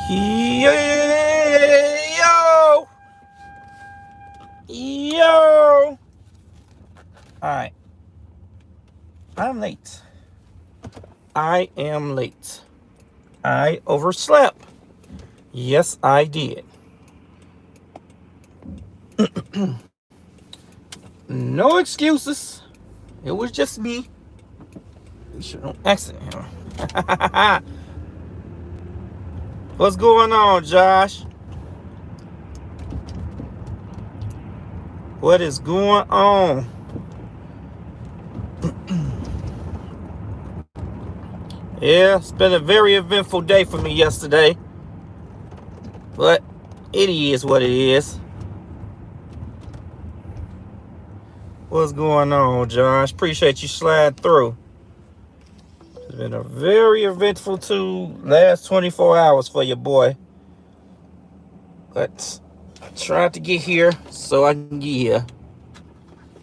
Yo, yo. All right, I'm late. I am late. I overslept. Yes, I did. No excuses. It was just me. You should no accident. What's going on, Josh? What is going on? Yeah, it's been a very eventful day for me yesterday. But it is what it is. What's going on, Josh? Appreciate you sliding through. It's been a very eventful last 24 hours for your boy. But I tried to get here so I can get here.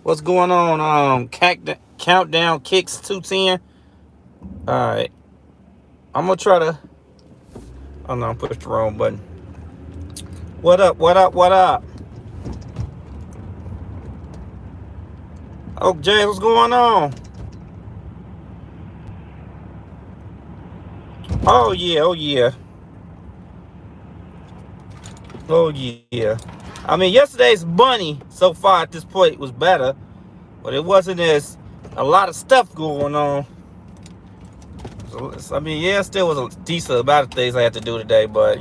What's going on? Countdown Kicks 210. Alright. I'm gonna try to. Oh no, I pushed the wrong button. What up? Oh, James, what's going on? Oh yeah. I mean, yesterday's bunny so far at this point was better, but it wasn't as a lot of stuff going on. So, I mean, yeah, still was a decent amount of things I had to do today, but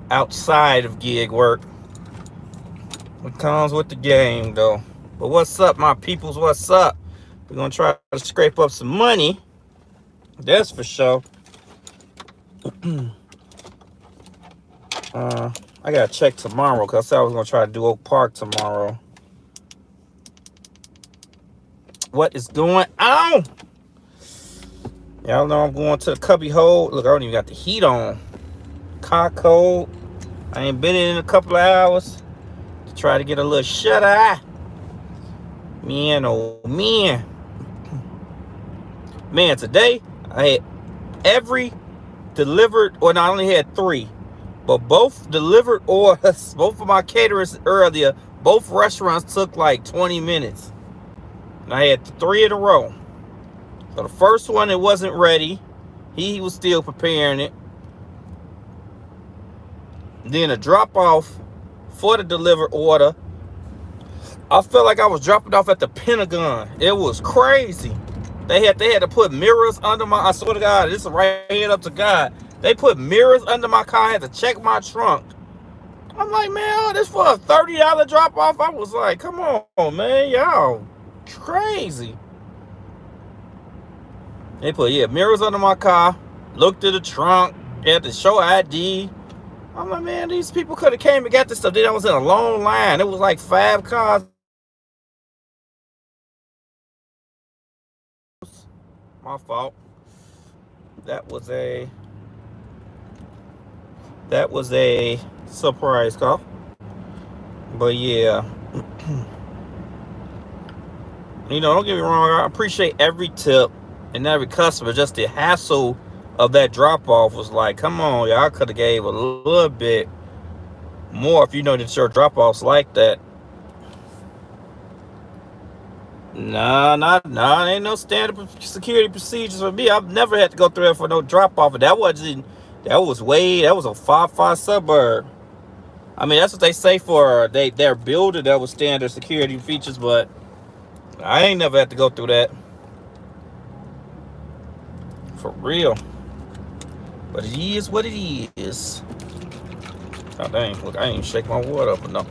outside of gig work, it comes with the game, though. But what's up, my peoples? What's up? We're gonna try to scrape up some money. That's for sure. I gotta check tomorrow because I said I was gonna try to do Oak Park tomorrow. What is going on? Y'all know I'm going to the cubby hole. Look, I don't even got the heat on. Car cold. I ain't been in a couple of hours to try to get a little shut eye. Man, oh man. Man, today I had every delivered, or I only had 3. But both delivered orders, both of my caterers earlier, both restaurants took like 20 minutes. And I had 3 in a row. So the first one, it wasn't ready. He was still preparing it. Then a drop off for the delivered order. I felt like I was dropping off at the Pentagon. It was crazy. They had to put mirrors under my, I swear to God, this is right hand up to God. They put mirrors under my car. I had to check my trunk. I'm like, man, this for a $30 drop off. I was like, come on, man, y'all crazy. They put mirrors under my car. Looked at the trunk. They had to show ID. I'm like, man, these people could have came and got this stuff. Then I was in a long line. It was like 5 cars. My fault. That was a surprise call. But yeah. Don't get me wrong. I appreciate every tip and every customer. Just the hassle of that drop off was like, come on, y'all could have gave a little bit more if you know that your drop offs like that. Nah, ain't no standard security procedures for me. I've never had to go through that for no drop off. That was a 5 suburb. I mean, that's what they say for their building. That was standard security features, but I ain't never had to go through that. For real. But it is what it is. Oh dang, look, I ain't shake my water up enough.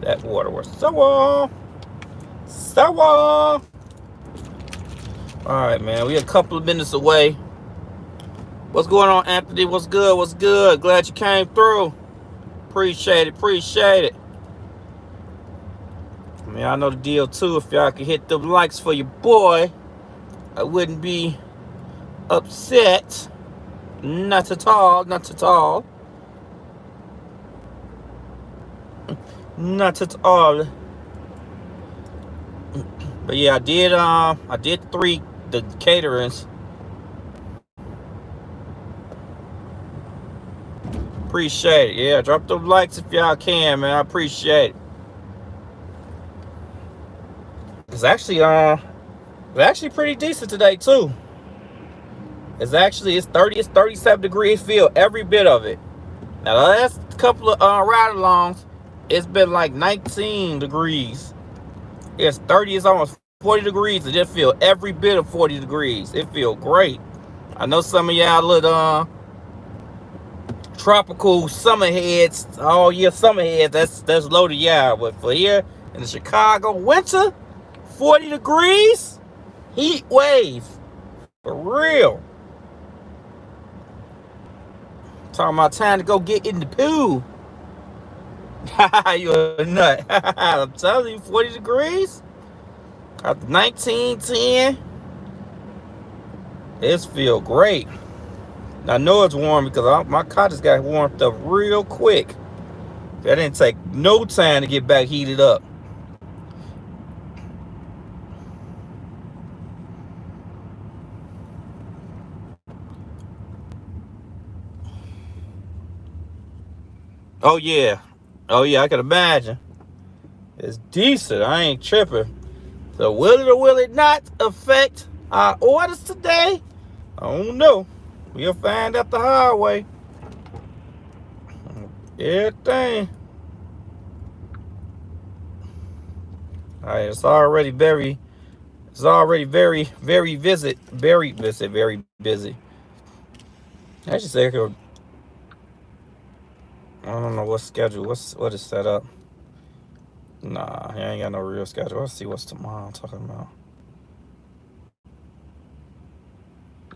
That water was sour. Alright, man, we a couple of minutes away. What's going on, Anthony? What's good? Glad you came through. Appreciate it. I mean, I know the deal too. If y'all could hit them likes for your boy, I wouldn't be upset. Not at all. Not at all. But yeah, I did 3 the caterings. Appreciate it. Yeah, drop those likes if y'all can, man. I appreciate it. It's actually pretty decent today too. It's 37 degrees. Feel every bit of it. Now the last couple of ride-alongs, it's been like 19 degrees. It's 30. It's almost 40 degrees. It just feel every bit of 40 degrees. It feel great. I know some of y'all little tropical summer heads. Oh yeah, summer heads. That's low to y'all. But for here in the Chicago winter, 40 degrees, heat wave, for real. Talking about time to go get in the pool. You're a nut. I'm telling you, 40 degrees. After 1910, it feel great. I know it's warm because my car just got warmed up real quick. That didn't take no time to get back heated up. Oh yeah, I can imagine. It's decent. I ain't tripping. So will it or will it not affect our orders today? I don't know. We'll find out the hard way. Everything. All right, it's already very, very busy. I should say, I don't know what schedule. What is set up? Nah, he ain't got no real schedule. Let's see what's tomorrow I'm talking about.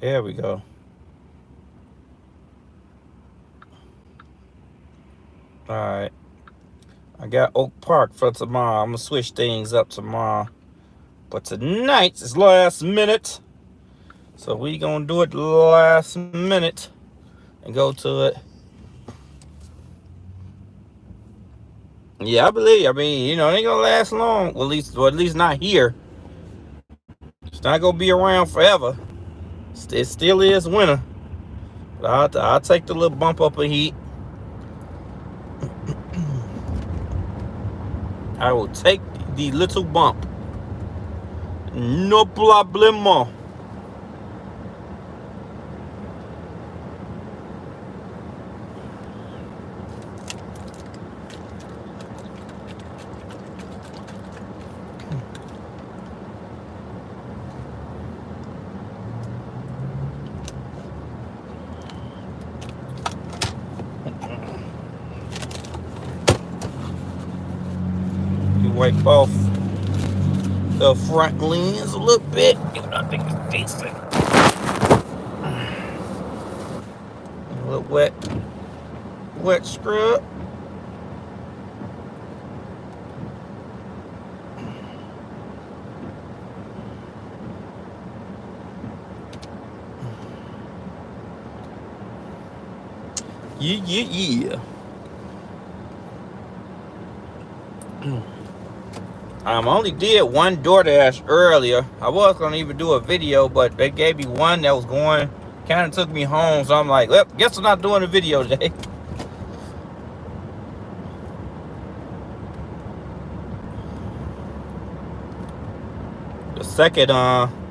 There we go. All right. I got Oak Park for tomorrow. I'm going to switch things up tomorrow. But tonight is last minute. So we going to do it last minute and go to it. Yeah, I believe. I mean, it ain't going to last long. Well, at least not here. It's not going to be around forever. It still is winter. But I'll take the little bump up in heat. I will take the little bump. No problemo. Wipe off the front lens a little bit. I think it's decent. A little wet scrub. Yeah. I only did one Doordash earlier. I was going to even do a video, but they gave me one that was going, kind of took me home. So I'm like, well, guess I'm not doing a video today.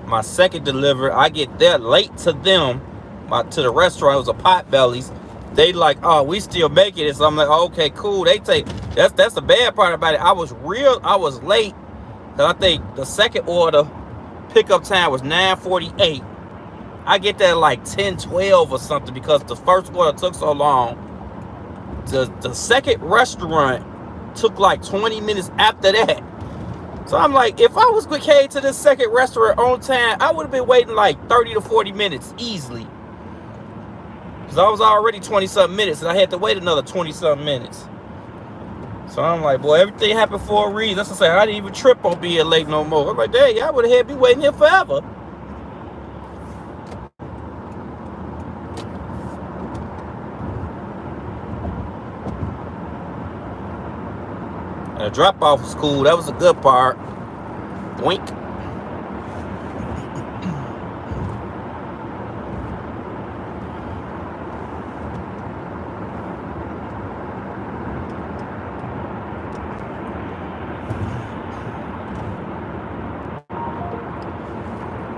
My second delivery, I get there late to them, to the restaurant. It was a Potbelly's. They like, oh, we still making it. So I'm like, oh, okay, cool. That's the bad part about it. I was late. Cause I think the second order pickup time was 9:48. I get there like 10:12 or something because the first order took so long. The second restaurant took like 20 minutes after that. So I'm like, if I was came to this second restaurant on time, I would have been waiting like 30 to 40 minutes easily. Because I was already 20-something minutes, and I had to wait another 20-something minutes. So I'm like, boy, everything happened for a reason. That's what I say. I didn't even trip on being late no more. I'm like, dang, y'all would have had me waiting here forever. And the drop-off was cool. That was a good part. Wink.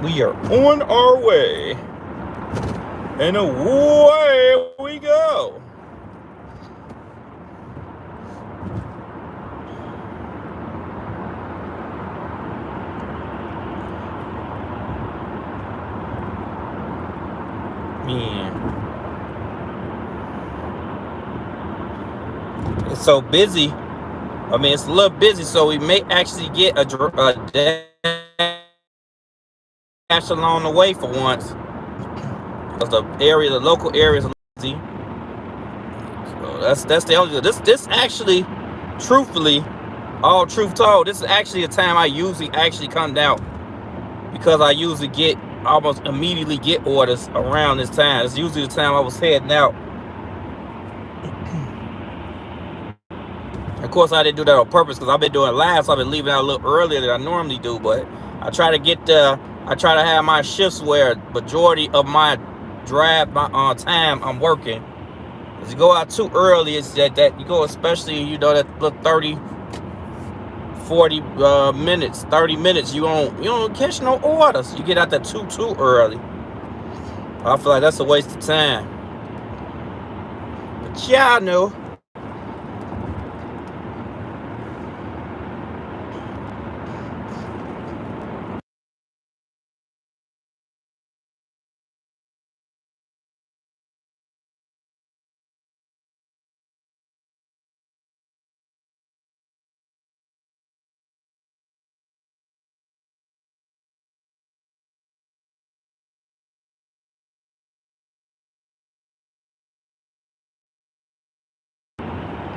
We are on our way. And away we go. Man. It's so busy. I mean, it's a little busy, so we may actually get a dash along the way for once. Because the local area is busy. So that's the only. This actually, truthfully, all truth told, this is actually a time I usually actually come out, because I usually almost immediately get orders around this time. It's usually the time I was heading out. Of course, I didn't do that on purpose, because I've been doing live, so I've been leaving out a little earlier than I normally do. But I try to have my shifts where majority of my time I'm working. If you go out too early, it's that you go, especially that little 30, 40 minutes, 30 minutes, you don't catch no orders. You get out there too early. I feel like that's a waste of time. But y'all know.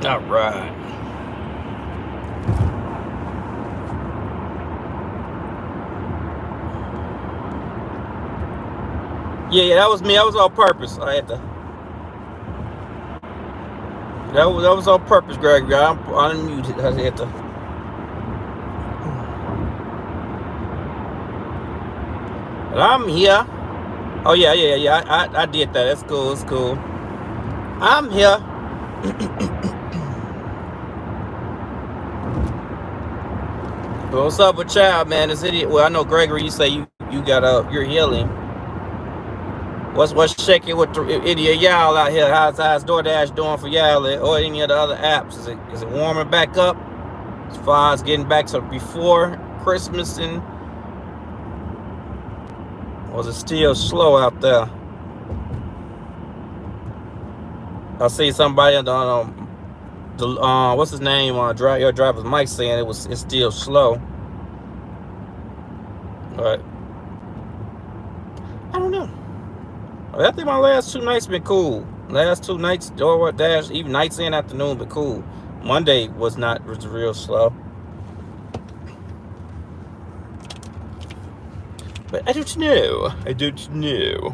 All right. Yeah, that was me. That was on purpose. I had to. That was on purpose, Gregory. I'm unmuted. I had to. But I'm here. Oh yeah. I did that. That's cool. It's cool. I'm here. What's up with y'all, man? This idiot. Well, I know Gregory. You say you you're healing. What's shaking with the idiot y'all out here? How's Doordash doing for y'all, or any of the other apps? Is it warming back up as far as getting back to before Christmas, and was it still slow out there? I see somebody on the what's his name? Your driver's Mike saying it's still slow. But I don't know. I think my last 2 nights been cool. Last 2 nights, Doordash, even nights and afternoon, been cool. Monday was real slow. But I don't know.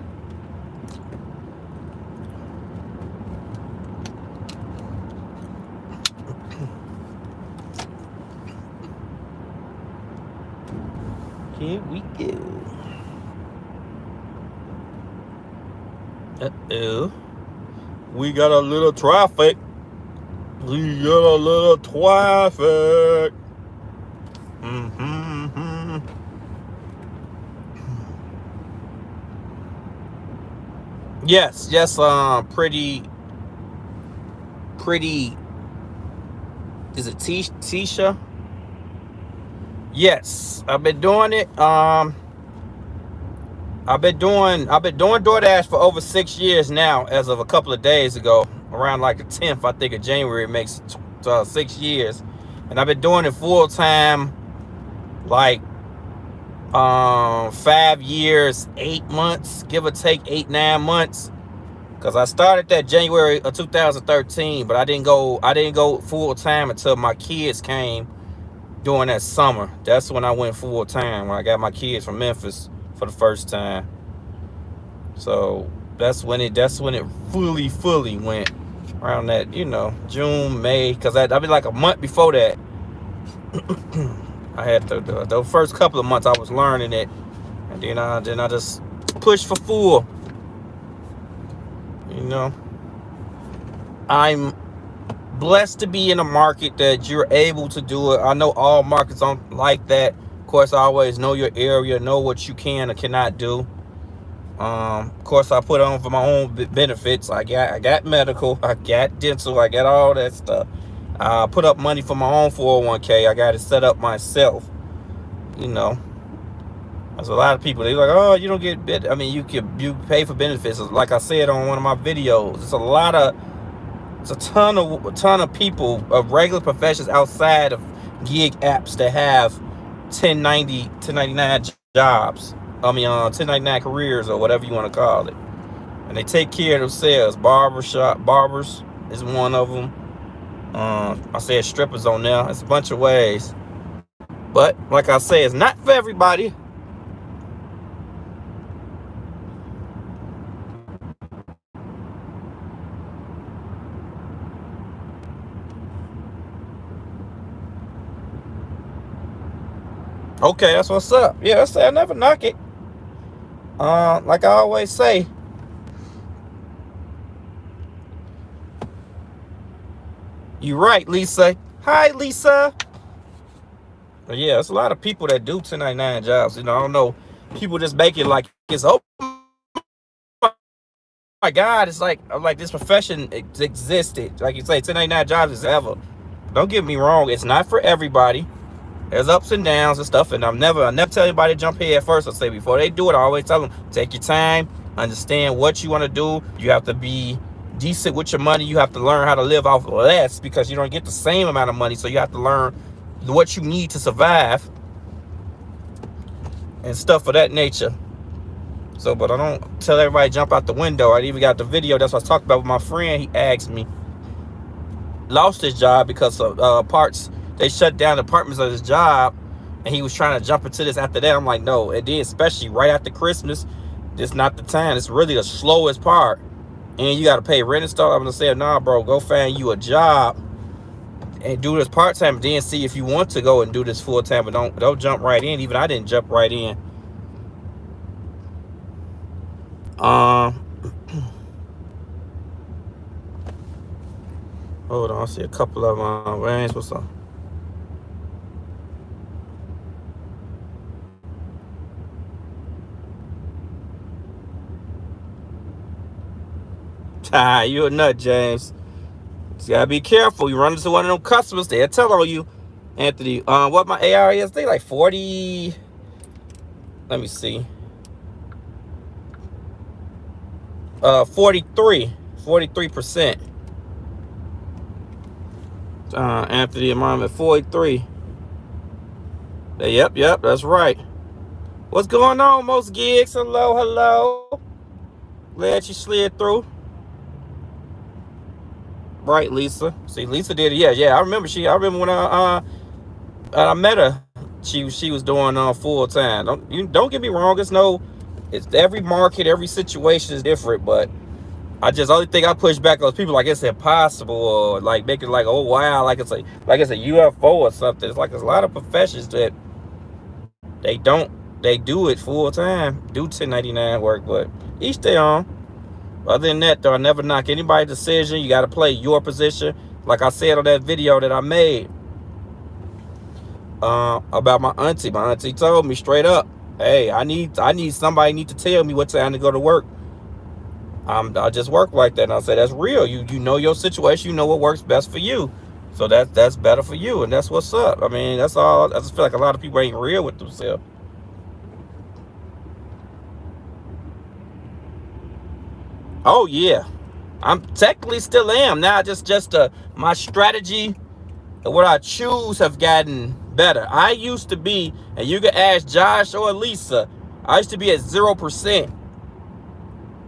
Here we go. Uh-oh. We got a little traffic. Yes, pretty. Is it Tisha? Yes, I've been doing it. I've been doing Doordash for over 6 years now. As of a couple of days ago, around like the 10th, I think, of January, it makes 6 years, and I've been doing it full time, like 5 years, 8 months, give or take 8-9 months. Because I started that January of 2013, but I didn't go full time until my kids came during that summer. That's when I went full time, when I got my kids from Memphis for the first time. So that's when it fully went, around that, June, May, because I've been like a month before that. I had the first couple of months I was learning it, and then I just pushed for full. I'm blessed to be in a market that you're able to do it. I know all markets aren't like that. Of course, always know your area, know what you can or cannot do. Of course, I put on for my own benefits. I got medical, I got dental, I got all that stuff. I put up money for my own 401k. I got it set up myself. You know, there's a lot of people. They're like, oh, you don't get bit. I mean, you pay for benefits. Like I said on one of my videos, it's a ton of people of regular professions outside of gig apps that have 1099 jobs. I mean, 1099 careers or whatever you want to call it, and they take care of themselves. Barbers is one of them. I said strippers on there. It's a bunch of ways, but like I say, it's not for everybody. Okay, that's what's up. Yeah, I never knock it. Like I always say, you're right, Lisa. Hi, Lisa. But yeah, it's a lot of people that do 1099 jobs. You know, I don't know. People just make it like it's, oh my God, it's like this profession existed. Like you say, 1099 jobs is ever. Don't get me wrong, it's not for everybody. There's ups and downs and stuff, and I never tell anybody to jump head first. I say before they do it, I always tell them, take your time, understand what you want to do. You have to be decent with your money. You have to learn how to live off less because you don't get the same amount of money. So you have to learn what you need to survive and stuff of that nature. So, but I don't tell everybody jump out the window. I even got the video. That's what I talked about with my friend. He asked me, lost his job because of parts. They shut down the departments of his job, and he was trying to jump into this after that. I'm like, no, it did, especially right after Christmas. It's not the time. It's really the slowest part. And you got to pay rent and stuff. I'm going to say, nah, bro, go find you a job and do this part-time, then see if you want to go and do this full-time, but don't jump right in. Even I didn't jump right in. Hold on, I see a couple of range. What's up? You a nut, James. You gotta be careful. You run into one of them customers, they'll tell on you. Anthony, what my AR is? They like 40. Let me see. 43%. Anthony, I'm at 43. Yep, that's right. What's going on, most gigs? Hello. Glad you slid through. Right, Lisa. See, Lisa did it. Yeah. I remember when I met her. She was doing full time. Don't get me wrong. It's every market, every situation is different. But only thing I push back on people like it's impossible, or like make it like, oh wow, like it's a UFO or something. It's like there's a lot of professions that they do it full time, do 1099 work, but each their own. Other than that, though, I never knock anybody's decision. You got to play your position. Like I said on that video that I made about my auntie. My auntie told me straight up, hey, I need somebody to tell me what time to go to work. I just work like that. And I said, that's real. You know your situation. You know what works best for you. So that's better for you. And that's what's up. I mean, that's all. I just feel like a lot of people ain't real with themselves. Oh yeah, I'm technically still am now. Just my strategy and what I choose have gotten better. I used to be, and you can ask Josh or Lisa, I used to be at 0%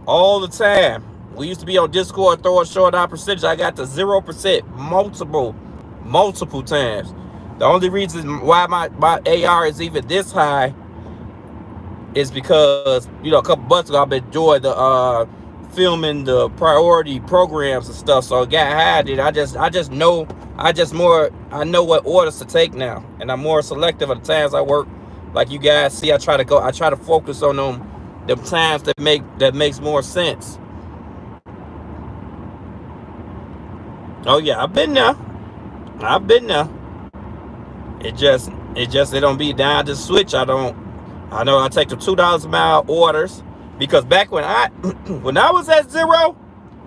all the time. We used to be on Discord throwing short out percentage. I got to 0% multiple times. The only reason why my AR is even this high is because, a couple months ago I've been enjoying the filming the priority programs and stuff, so it got high. I know what orders to take now, and I'm more selective of the times I work. Like you guys see, I try to focus on them times that makes more sense. Oh yeah, I've been there. It don't be down to switch. I know I take the $2 a mile orders because back when I when I was at zero,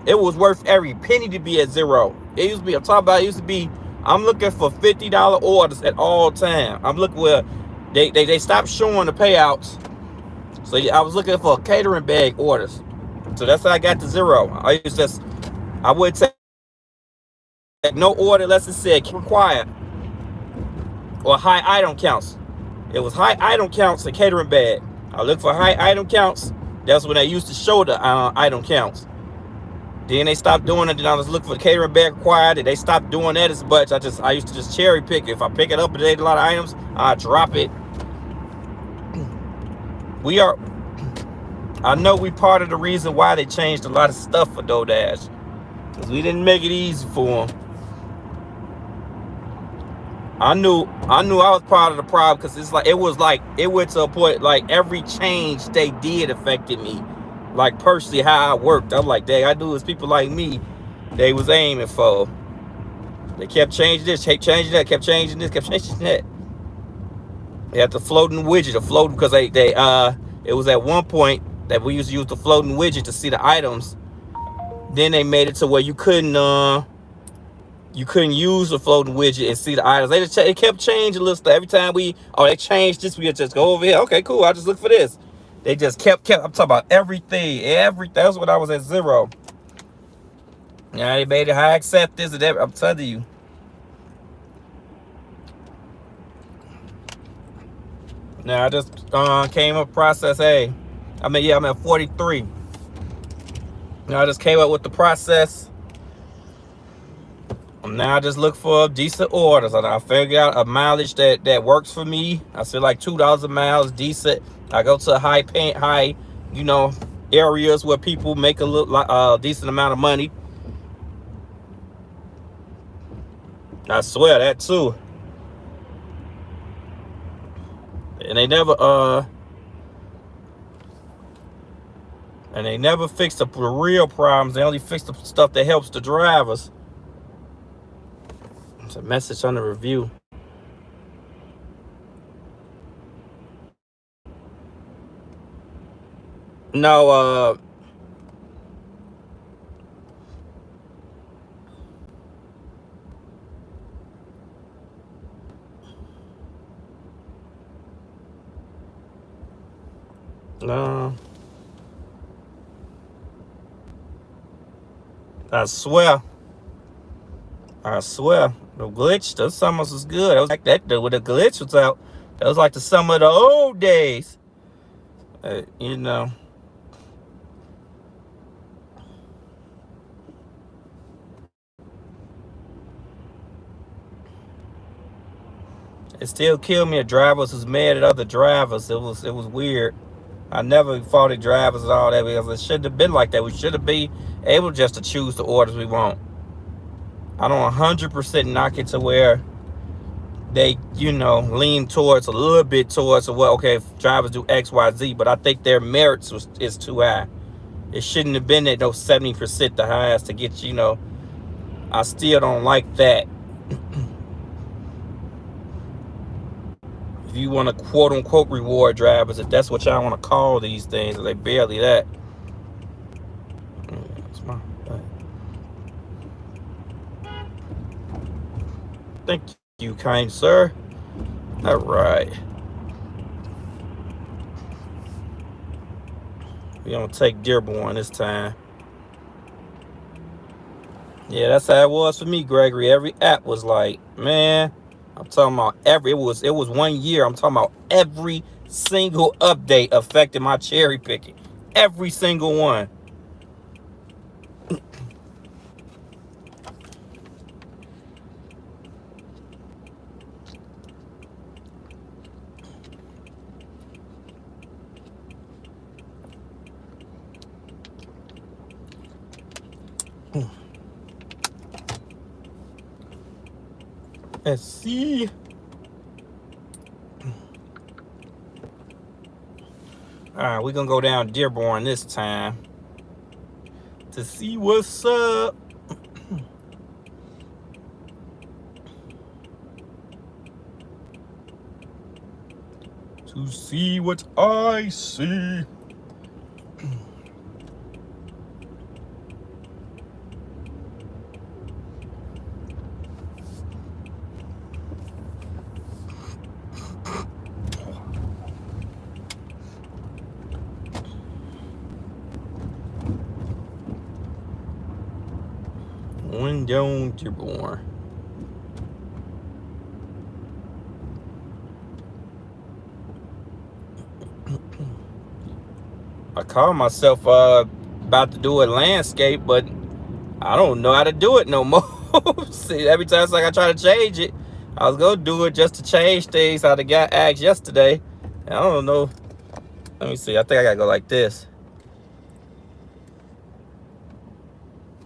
it was worth every penny to be at zero. It used to be, I'm talking about, it used to be, I'm looking for $50 orders at all time. I'm looking where they stopped showing the payouts. So I was looking for catering bag orders. So that's how I got to zero. I would take no order unless it said required or high item counts. It was high item counts and catering bag. I look for high item counts. That's when they used to show the item counts. Then they stopped doing it. Then I was looking for the catering bag required. And they stopped doing that as much. I used to just cherry pick. If I pick it up and there's a lot of items, I drop it. I know we part of the reason why they changed a lot of stuff for Doordash. Because we didn't make it easy for them. I knew I was part of the problem because it went to a point like every change they did affected me. Like personally how I worked. I'm like, dang, I knew it was people like me they was aiming for. They kept changing this, kept changing that, kept changing this, kept changing that. They had the floating widget, because it was at one point that we used to use the floating widget to see the items. Then they made it to where you couldn't use the floating widget and see the items. They kept changing little stuff. Every time they changed this, we would just go over here. Okay, cool, I'll just look for this. They just kept, I'm talking about everything. That's when I was at zero. Yeah, they made it high accept this and that. I'm telling you. Now I just came up process A. I'm at 43. Now I just came up with the process. Now I just look for decent orders. And I figure out a mileage that works for me. I feel like $2 a mile is decent. I go to high, areas where people make a decent amount of money. I swear that too. And they never fix the real problems. They only fix the stuff that helps the drivers. It's a message on the review. No, no. I swear. The glitch, those summers was good. It was like that dude when the glitch was out. That was like the summer of the old days. It still killed me if drivers was mad at other drivers. It was weird. I never faulted drivers and all that because it shouldn't have been like that. We should have been able just to choose the orders we want. I don't 100% knock it to where they, lean towards a little bit towards, well, okay, if drivers do X, Y, Z, but I think their merits is too high. It shouldn't have been at those 70% the highest to get, I still don't like that. If you want to quote unquote reward drivers, if that's what y'all want to call these things, they barely that. Thank you, kind sir. All right. We gonna take Dearborn this time. Yeah, that's how it was for me, Gregory. Every app was like, man, I'm talking about it was 1 year. I'm talking about every single update affected my cherry picking. Every single one. Let's see. All right, we're gonna go down Dearborn this time to see what's up. to see what I see. When don't you born? I call myself about to do a landscape, but I don't know how to do it no more. See, every time it's like I try to change it, I was gonna do it just to change things. How the guy asked yesterday. I don't know. Let me see. I think I gotta go like this.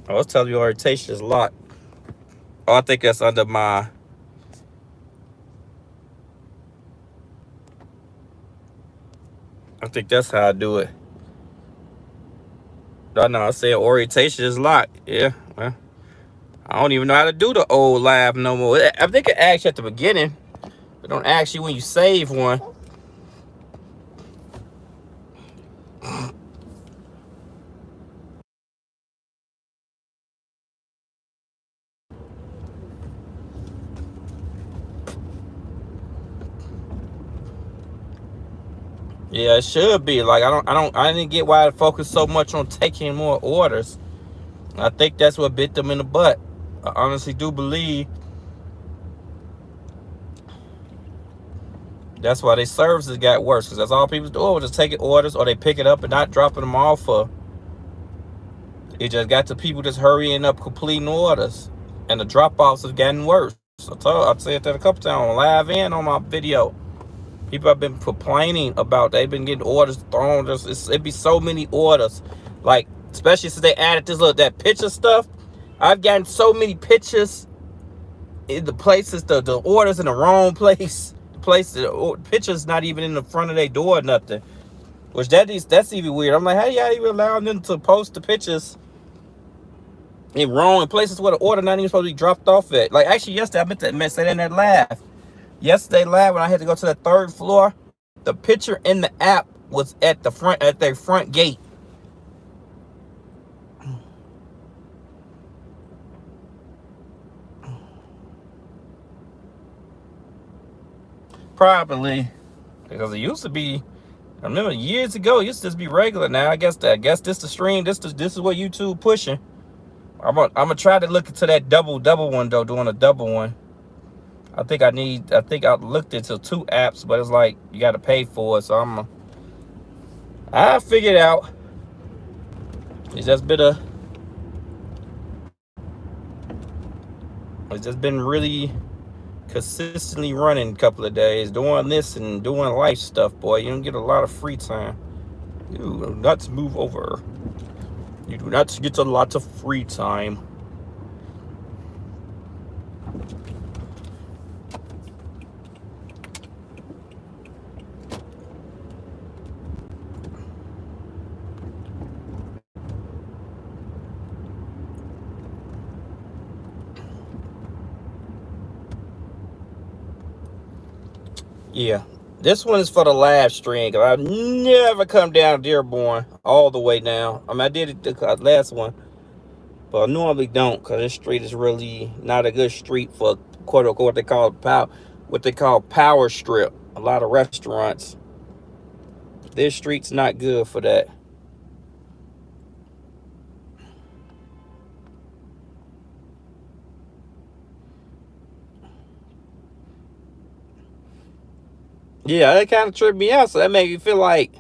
I was telling you orientation is locked. Oh, I think that's under my. I think that's how I do it. No, no, I said orientation is locked. Yeah, well, I don't even know how to do the old live no more. I think it asks you at the beginning. It don't ask you when you save one. Yeah, it should be. Like I didn't get why I focused so much on taking more orders. I think that's what bit them in the butt. I honestly do believe that's why their services got worse, because that's all people do was just taking orders, or they pick it up and not dropping them off. For it just got to people just hurrying up completing orders, and the drop offs have gotten worse. I've said that a couple times on live and on my video. People have been complaining about they've been getting orders thrown. It'd be so many orders, like especially since they added that picture stuff. I've gotten so many pictures in the places, the orders in the wrong place. The place, the pictures not even in the front of their door or nothing. Which that's even weird. I'm like, how y'all even allowing them to post the pictures in wrong places where the order not even supposed to be dropped off at? Like actually yesterday, I meant to say that in that live. Yesterday live when I had to go to the third floor, the picture in the app was at their front gate. Probably because it used to be. I remember years ago, it used to just be regular. Now I guess this the stream. This is what YouTube pushing. I'm gonna try to look into that double one though, doing a double one. I think I looked into 2 apps, but it's like you got to pay for it. So I figured out. It's just been really consistently running a couple of days, doing this and doing life stuff, boy. You don't get a lot of free time. You do not move over. You do not get a lot of free time. Yeah, this one is for the live stream, because I've never come down Dearborn all the way down. I mean, I did it the last one, but I normally don't, because this street is really not a good street for quote unquote what they call power strip. A lot of restaurants. This street's not good for that. Yeah, that kind of tripped me out. So that made me feel like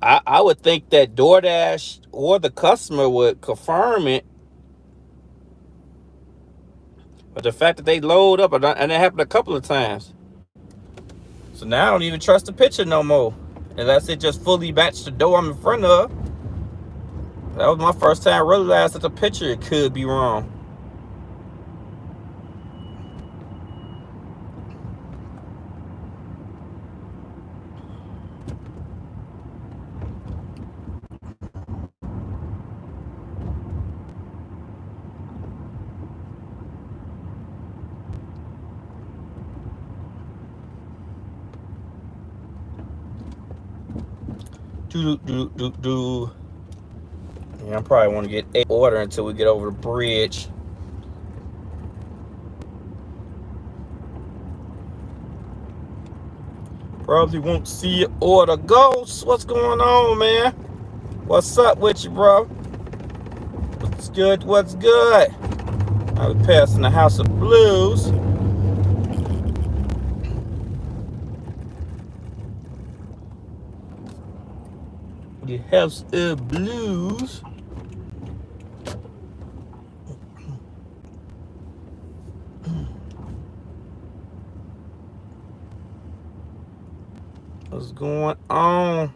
I would think that Doordash or the customer would confirm it. But the fact that they load up, and that happened a couple of times. So now I don't even trust the picture no more. Unless it just fully matched the door I'm in front of. That was my first time realizing that the picture could be wrong. Yeah, I probably want to get a order until we get over the bridge. Probably won't see your order. Ghost, what's going on, man? What's up with you, bro? What's good? What's good? I was passing the House of Blues. The House of Blues. What's going on?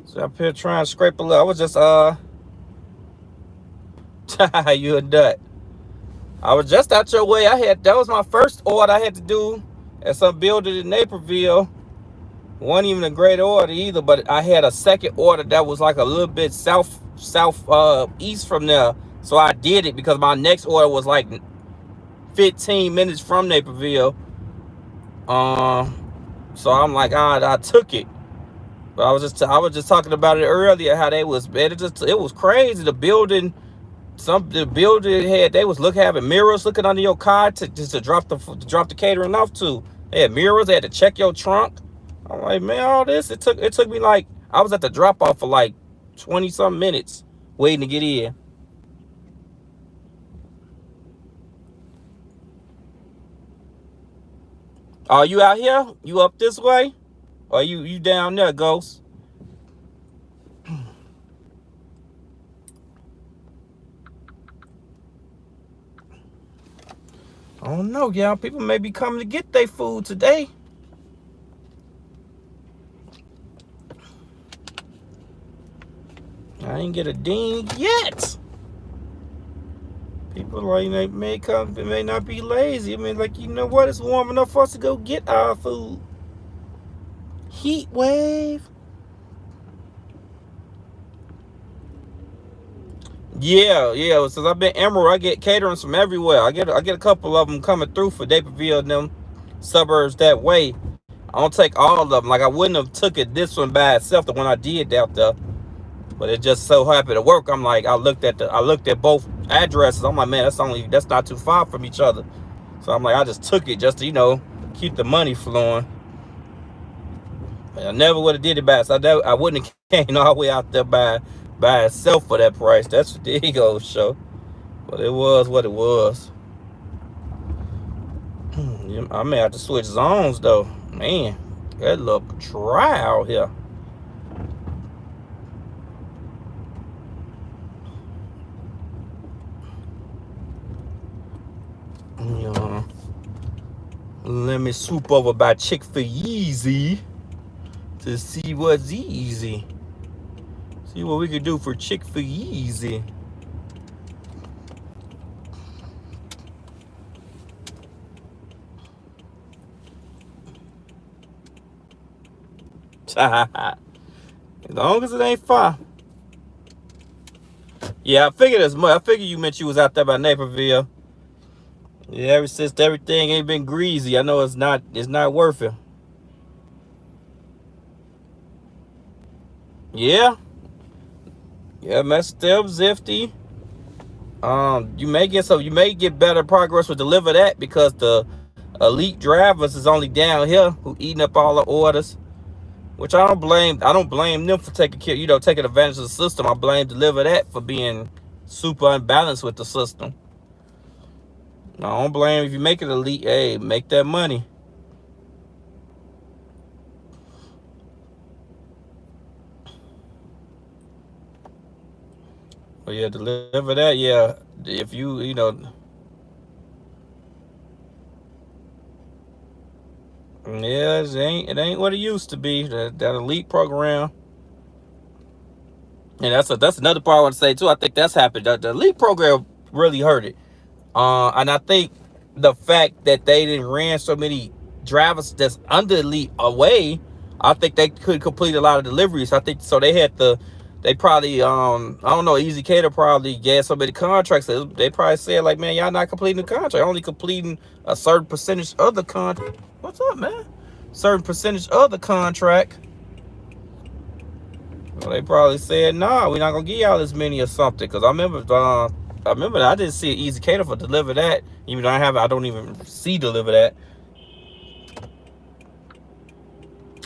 So up here trying to scrape a little. I was just you a nut. I was just out your way. That was my first order I had to do at some building in Naperville. Wasn't even a great order either, but I had a second order that was like a little bit east from there. So I did it because my next order was like 15 minutes from Naperville. So I'm like, I took it. But I was just talking about it earlier, how they was, man, it was crazy. The building they was having mirrors looking under your car to drop the catering off to. They had mirrors. They had to check your trunk. I'm like, man, all this it took me like, I was at the drop off for like 20 some minutes waiting to get in. Are you out here? You up this way? Or you down there, Ghost? I don't know, y'all. People may be coming to get their food today. I ain't get a ding yet. People like they may not be lazy. I mean, like, you know what? It's warm enough for us to go get our food. Heat wave. Yeah. Since I've been Emerald, I get caterings from everywhere. I get a couple of them coming through for Naperville and them suburbs that way. I don't take all of them. Like, I wouldn't have took it this one by itself, the one I did out there. But it just so happened to work. I'm like, I looked at both addresses. I'm like, man, that's not too far from each other. So I'm like, I just took it just to, keep the money flowing. I never would have did it by itself. I wouldn't have came all the way out there by itself for that price. That's what the ego show. But it was what it was. I may have to switch zones though. Man, that look dry out here. Let me swoop over by Chick-fil-Easy to see what's easy. See what we can do for Chick-fil-Easy. As long as it ain't far. Yeah, I figured as much. I figured you meant you was out there by Naperville. Yeah, ever since everything ain't been greasy, I know it's not worth it. Yeah, man, still zifty. You may get better progress with Deliver That because the elite drivers is only down here who eating up all the orders, which I don't blame them for taking advantage of the system. I blame Deliver That for being super unbalanced with the system. I don't blame if you make it elite. Hey, make that money. But yeah, Deliver That. Yeah, if yeah, it ain't what it used to be. That elite program. And that's another part I want to say too. I think that's happened. The elite program really hurt it. And I think the fact that they didn't ran so many drivers that's under elite away, I think they could complete a lot of deliveries. I think so. They probably I don't know. Easy Cater probably gave so many contracts. They probably said like, man, y'all not completing the contract. Only completing a certain percentage of the contract. What's up, man? Certain percentage of the contract. Well, they probably said, "Nah, we're not gonna give y'all as many or something." Because I remember that I didn't see an easy cater for deliver that. Even though I don't even see deliver that.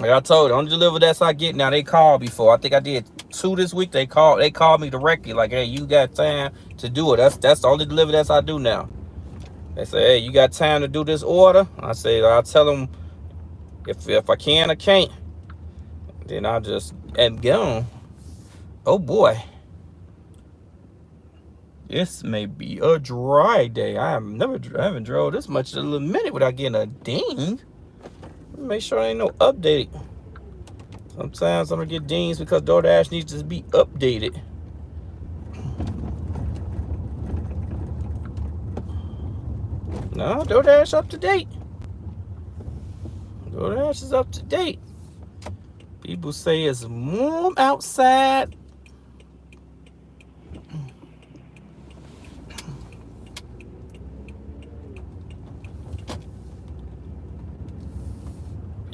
Like I told you, only deliver that's I get now. They called before. I think I did 2 this week. They called me directly, like, "Hey, you got time to do it?" That's the only deliver that's I do now. They say, "Hey, you got time to do this order?" I say, I'll tell them if I can or can't. Then I just and go. Oh boy. This may be a dry day. I haven't drove this much in a little minute without getting a ding. Make sure there ain't no update. Sometimes I'm gonna get dings because Doordash needs to be updated. No, Doordash up to date. Doordash is up to date. People say it's warm outside.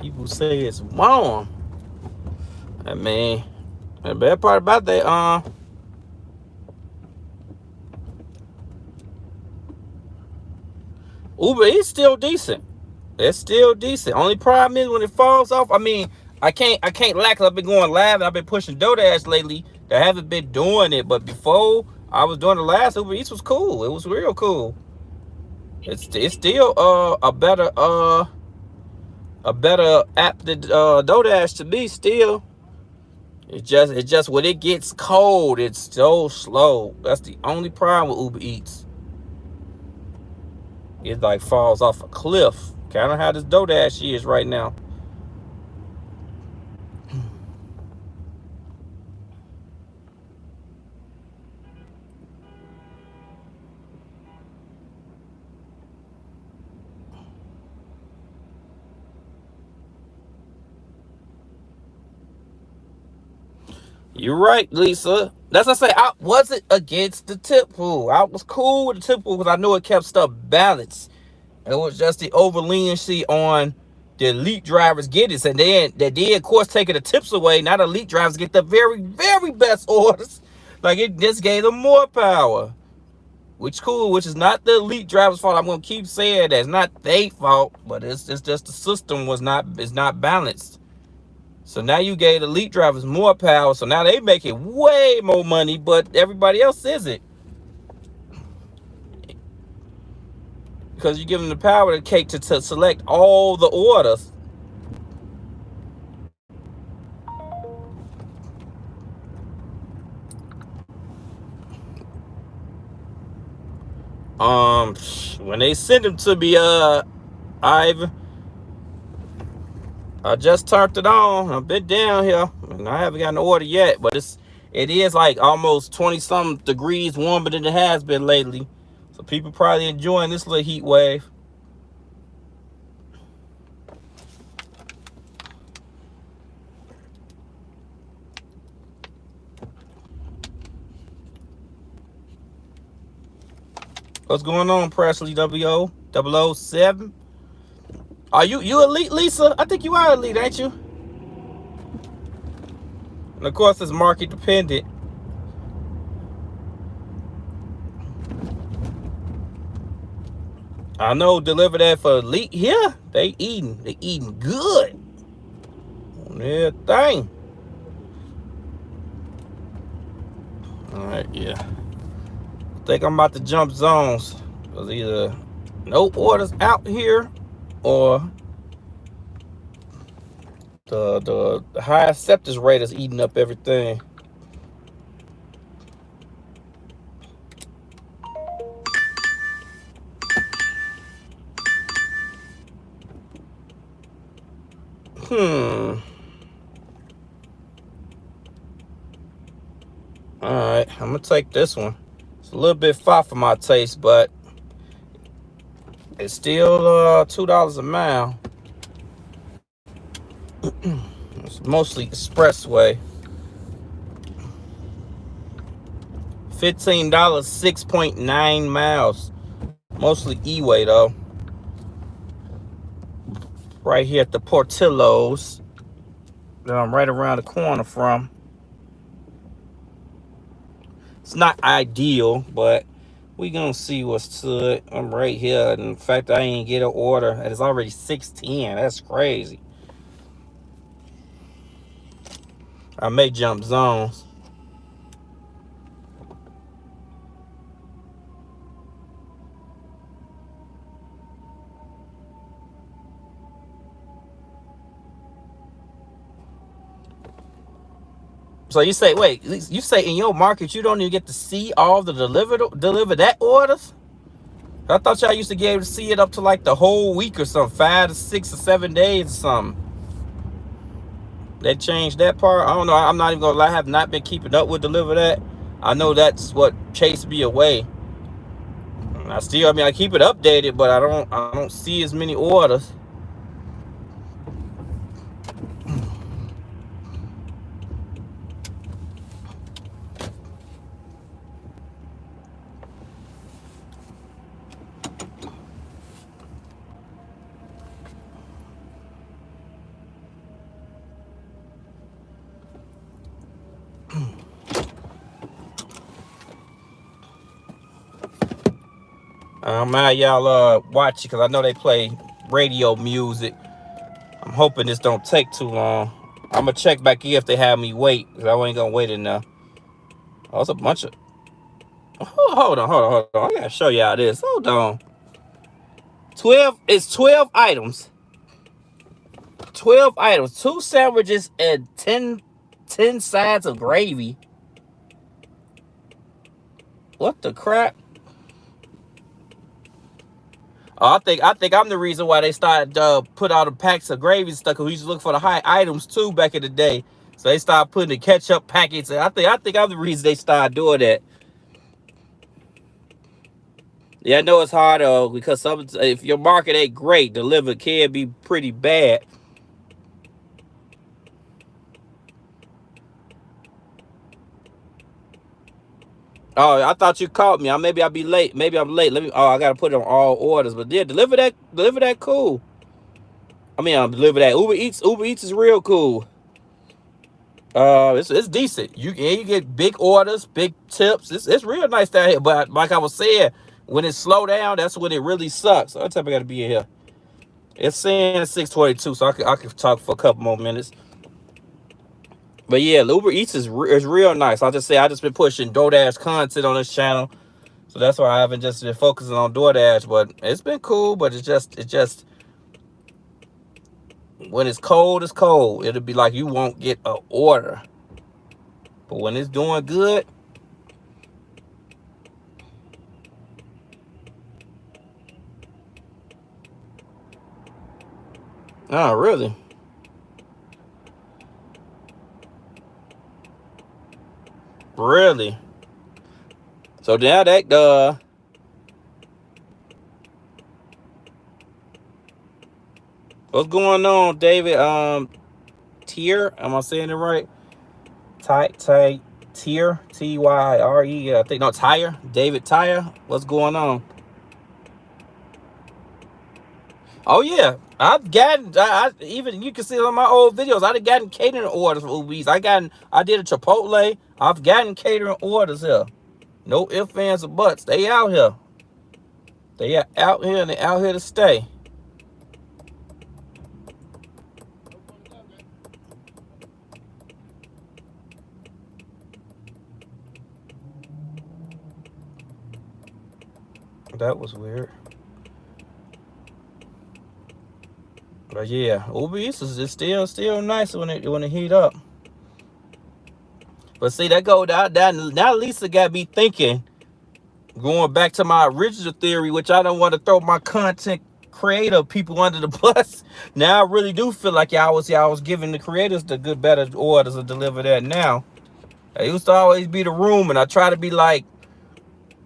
People say it's warm. I mean, the bad part about that, Uber is still decent. It's still decent. Only problem is when it falls off. I mean, I can't lack. I've been going live and I've been pushing Doordash lately. I haven't been doing it, but before I was doing the last Uber Eats was cool. It was real cool. It's still a better app than Doordash to me still. It's just when it gets cold, it's so slow. That's the only problem with Uber Eats. It like falls off a cliff. Kind of how this Doordash is right now. You're right, Lisa. That's what I say. I wasn't against the tip pool. I was cool with the tip pool because I knew it kept stuff balanced. It was just the over leniency on the elite drivers get it. And then they did, of course, taking the tips away. Now the elite drivers get the very, very best orders. Like it just gave them more power. Which cool, which is not the elite driver's fault. I'm gonna keep saying that. It's not their fault, but it's just the system is not balanced. So now you gave the elite drivers more power. So now they making way more money, but everybody else isn't. Because you give them the power to select all the orders. When they send them to me, I just turned it on. I've been down here, and I haven't gotten an order yet. But it is like almost 20-something degrees warmer than it has been lately. So people probably enjoying this little heat wave. What's going on, Presley W007? Are you elite, Lisa? I think you are elite, ain't you? And of course, it's market dependent. I know. Deliver that for elite here. They eating good on everything. All right, yeah. I think I'm about to jump zones. Cause either no orders out here, or the high acceptance rate is eating up everything. Alright, I'm gonna take this one. It's a little bit far for my taste, but it's still $2 a mile. It's mostly expressway. $15, 6.9 miles. Mostly E-way though. Right here at the Portillo's that I'm right around the corner from. It's not ideal, but we gonna see what's to it. I'm right here. And in fact, I ain't get an order. And it's already 6:10. That's crazy. I may jump zones. So you say, wait, you say in your market you don't even get to see all the deliver that orders? I thought y'all used to be able to see it up to like the whole week or something, 5 to 6 or 7 days or something. They changed that part. I don't know. I'm not even gonna lie. I have not been keeping up with deliver that. I know that's what chased me away. I mean, I keep it updated, but I don't see as many orders. I'm mad y'all watch it because I know they play radio music. I'm hoping this don't take too long. I'm gonna check back here if they have me wait, because I ain't gonna wait enough. Oh, it's a bunch of. Oh, hold on. I gotta show y'all this. Hold on. 12. It's 12 items. 12 items. 2 sandwiches and 10 sides of gravy. What the crap? Oh, I think I'm the reason why they started put all the packs of gravy and stuff. Cause we used to look for the high items too back in the day. So they started putting the ketchup packets. And I think I'm the reason they started doing that. Yeah, I know it's hard because if your market ain't great, delivered can be pretty bad. Oh, I thought you caught me. Maybe I'll be late. Maybe I'm late. I gotta put it on all orders. But yeah, deliver that cool. I mean, deliver that. Uber Eats is real cool. It's decent. You get big orders, big tips. It's real nice down here. But like I was saying, when it slow down, that's when it really sucks. What time I gotta be in here? It's saying 6:22, so I could talk for a couple more minutes. But yeah, Uber Eats is real nice. I just been pushing Doordash content on this channel, so that's why I haven't just been focusing on Doordash. But it's been cool. But it's just when it's cold, it's cold. It'll be like you won't get an order. But when it's doing good, oh really? Really? So now that what's going on, David? Tier, am I saying it right? Tier, Tyre. I think no Tire. David Tire. What's going on? Oh yeah, I've gotten. Even you can see on my old videos. I've gotten catering orders for Uber Eats. I did a Chipotle. I've gotten catering orders here. No ifs, ands, or buts. They out here. They are out here and they out here to stay. That was weird. But yeah, Uber Eats is still nice when it heat up. But see, now Lisa got me thinking, going back to my original theory, which I don't want to throw my content creator people under the bus. Now I really do feel like y'all was giving the creators the better orders to deliver that now. It used to always be the room, and I try to be like,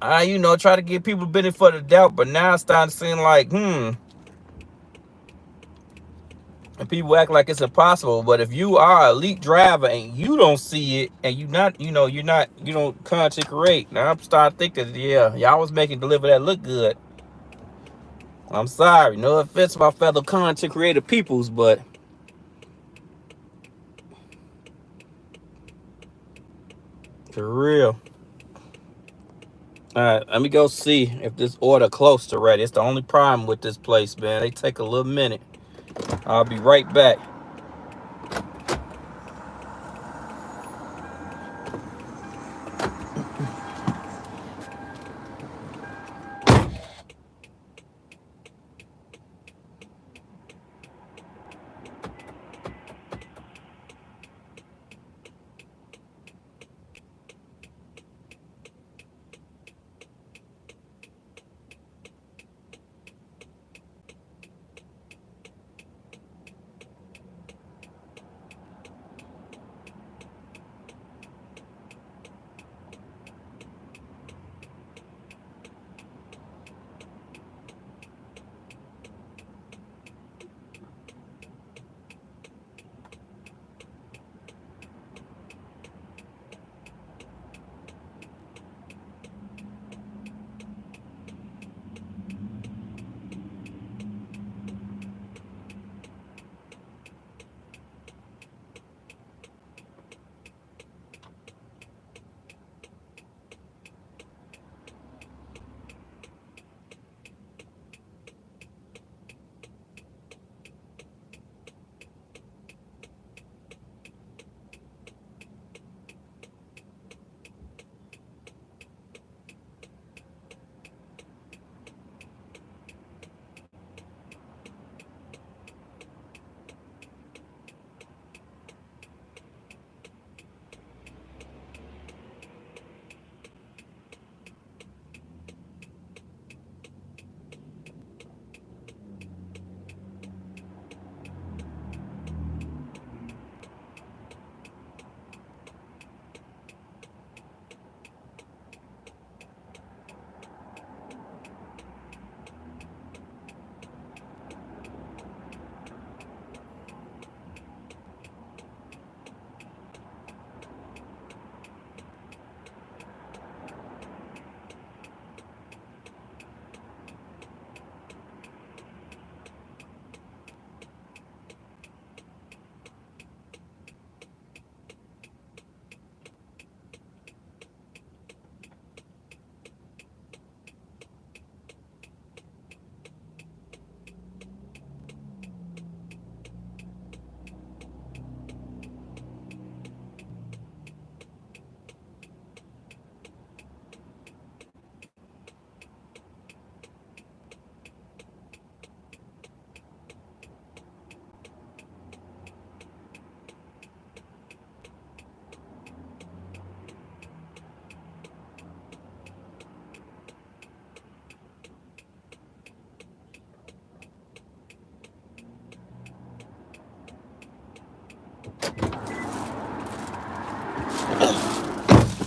try to give people benefit of the doubt, but now it's starting to seem like, and people act like it's impossible. But if you are an elite driver and you don't see it, and you don't content create, now I'm starting to think that, yeah, y'all was making deliver that look good. I'm sorry, no offense to my fellow content creator peoples, but for real. All right, let me go see if this order close to ready. It's the only problem with this place, man. They take a little minute. I'll be right back.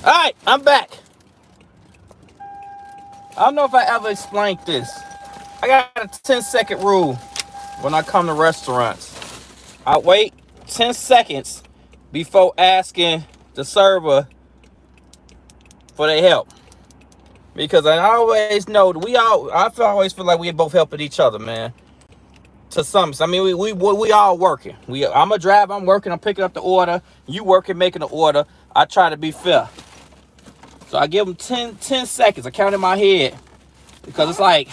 All right, I'm back. I don't know if I ever explained this. I got a 10-second rule when I come to restaurants. I wait 10 seconds before asking the server for their help. Because I always know I always feel like we both helping each other, man. To some extent. I mean, we all working. I'm a driver, I'm working, I'm picking up the order. You working, making the order. I try to be fair. So I give them 10 seconds. I count in my head. Because it's like,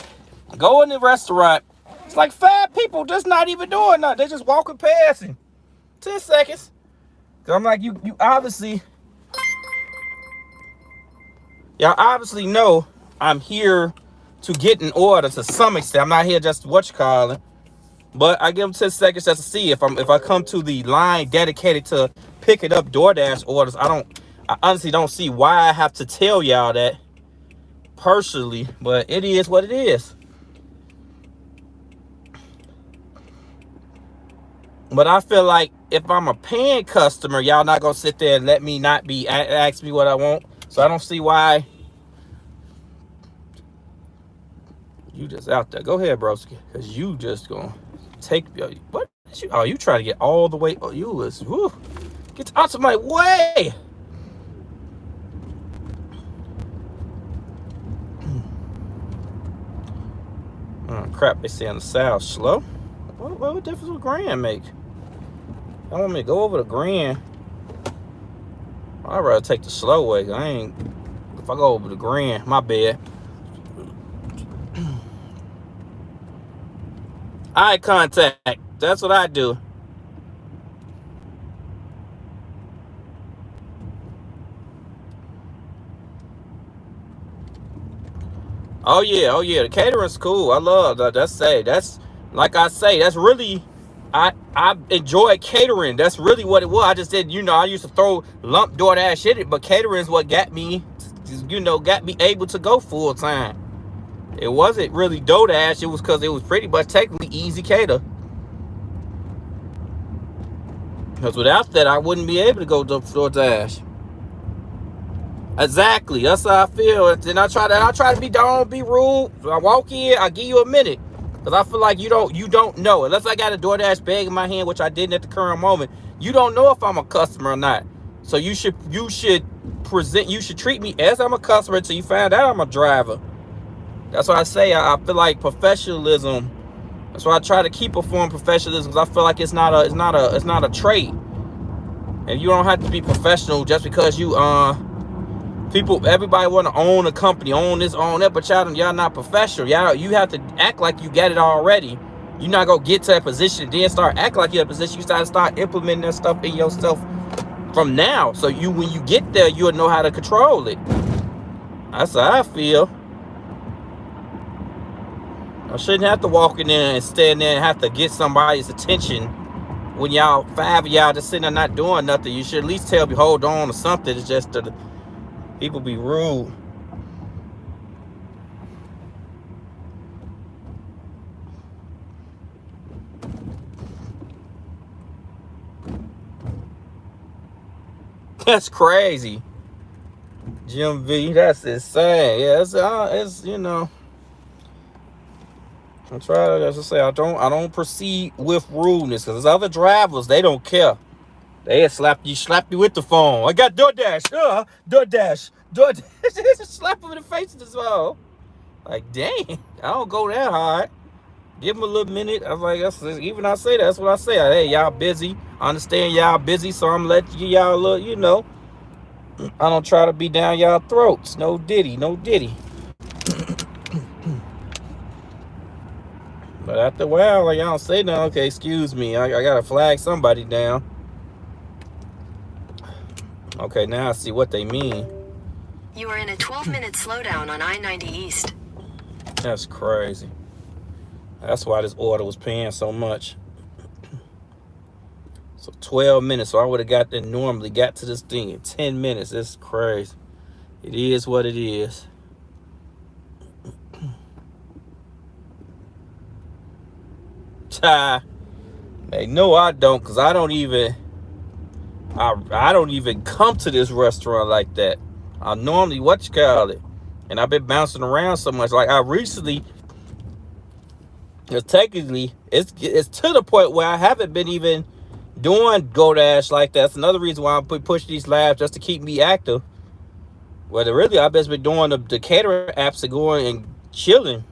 go in the restaurant. It's like 5 people just not even doing nothing. They're just walking past him. 10 seconds. Because I'm like, you obviously... Y'all obviously know I'm here to get an order to some extent. I'm not here just calling. But I give them 10 seconds just to see if I come to the line dedicated to picking up Doordash orders. I honestly don't see why I have to tell y'all that personally, but it is what it is. But I feel like if I'm a paying customer, y'all not gonna sit there and let me not be ask me what I want. So I don't see why you just out there. Go ahead, broski, because you just gonna take what? You trying to get all the way? Oh, you was get out of my way. Oh crap! They saying the South slow. What difference would Grand make? I want me to go over to Grand. I'd rather take the slow way. If I go over the Grand, my bad. Eye contact. That's what I do. Oh yeah. The catering's cool. I love that. That's like I say. That's really, I enjoy catering. That's really what it was. I just did. I used to throw lump Doordash in it, but catering's what got me, got me able to go full time. It wasn't really Doordash. It was because it was pretty much technically easy cater. Because without that, I wouldn't be able to go to Doordash. Exactly. That's how I feel. And I try to be rude. I walk in, I give you a minute. Because I feel like you don't know. Unless I got a Doordash bag in my hand, which I didn't at the current moment, you don't know if I'm a customer or not. So you should treat me as I'm a customer until you find out I'm a driver. That's why I say I feel like professionalism. That's why I try to keep a form of professionalism, because I feel like it's not a trait. And you don't have to be professional just because you everybody want to own a company, own this, own that, but y'all not professional. You have to act like you got it already. You're not gonna get to that position and then start acting like you're in a position. You start implementing that stuff in yourself from now. So when you get there, you'll know how to control it. That's how I feel. I shouldn't have to walk in there and stand there and have to get somebody's attention when y'all, 5 of y'all just sitting there not doing nothing. You should at least tell me, hold on or something. It's just that people be rude. That's crazy. Jim V, that's insane. Yeah, it's I try to, as I say, I don't proceed with rudeness, because other drivers, they don't care. They slap you with the phone. I got Doordash, Doordash. Slap him in the face with his phone. Like, dang, I don't go that hard. Give him a little minute. I was like, even I say that's what I say. Hey, y'all busy. I understand y'all busy, so I'm letting y'all look, I don't try to be down y'all throats. No diddy. But after a while, like, y'all don't say nothing. Okay, excuse me. I gotta flag somebody down. Okay, now I see what they mean. You are in a 12-minute slowdown on I-90 East. That's crazy. That's why this order was paying so much. So 12 minutes. So I would have normally got to this thing in 10 minutes. That's crazy. It is what it is. Hey, no, I don't, because I don't even come to this restaurant like that. I normally and I've been bouncing around so much. Like, I recently, technically, it's to the point where I haven't been even doing Doordash like that. That's another reason why I push these labs, just to keep me active. Well, really, I've just been doing the catering apps and going and chilling.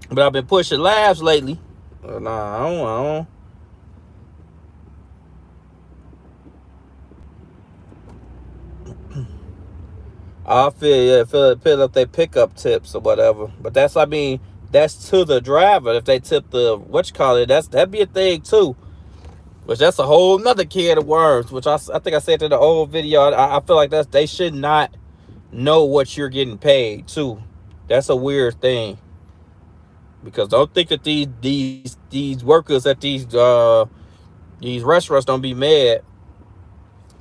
But I've been pushing labs lately. Nah, I don't. I fill up their pickup tips or whatever. But that's to the driver. If they tip that'd be a thing too. Which that's a whole nother can of worms. Which I think I said in the old video. I feel like they should not know what you're getting paid too. That's a weird thing. Because don't think that these workers at these restaurants don't be mad.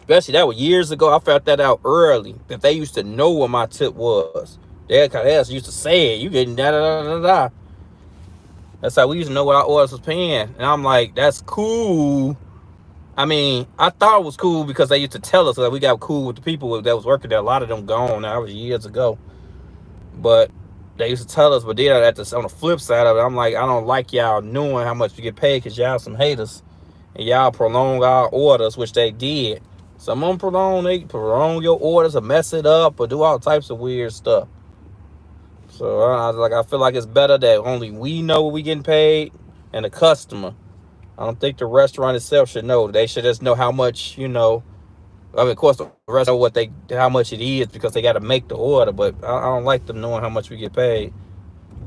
Especially that was years ago. I found that out early, that they used to know what my tip was. They used to say it. You getting da da da da da. That's how we used to know what our orders was paying. And I'm like, that's cool. I mean, I thought it was cool because they used to tell us that we got cool with the people that was working there. A lot of them gone now. That was years ago. But they used to tell us, but then on the flip side of it, I'm like, I don't like y'all knowing how much you get paid, because y'all some haters. And y'all prolong our orders, which they did. Some of them prolong your orders or mess it up or do all types of weird stuff. So I feel like it's better that only we know what we getting paid and the customer. I don't think the restaurant itself should know. They should just know how much, I mean, of course, the rest of how much it is because they got to make the order. But I don't like them knowing how much we get paid.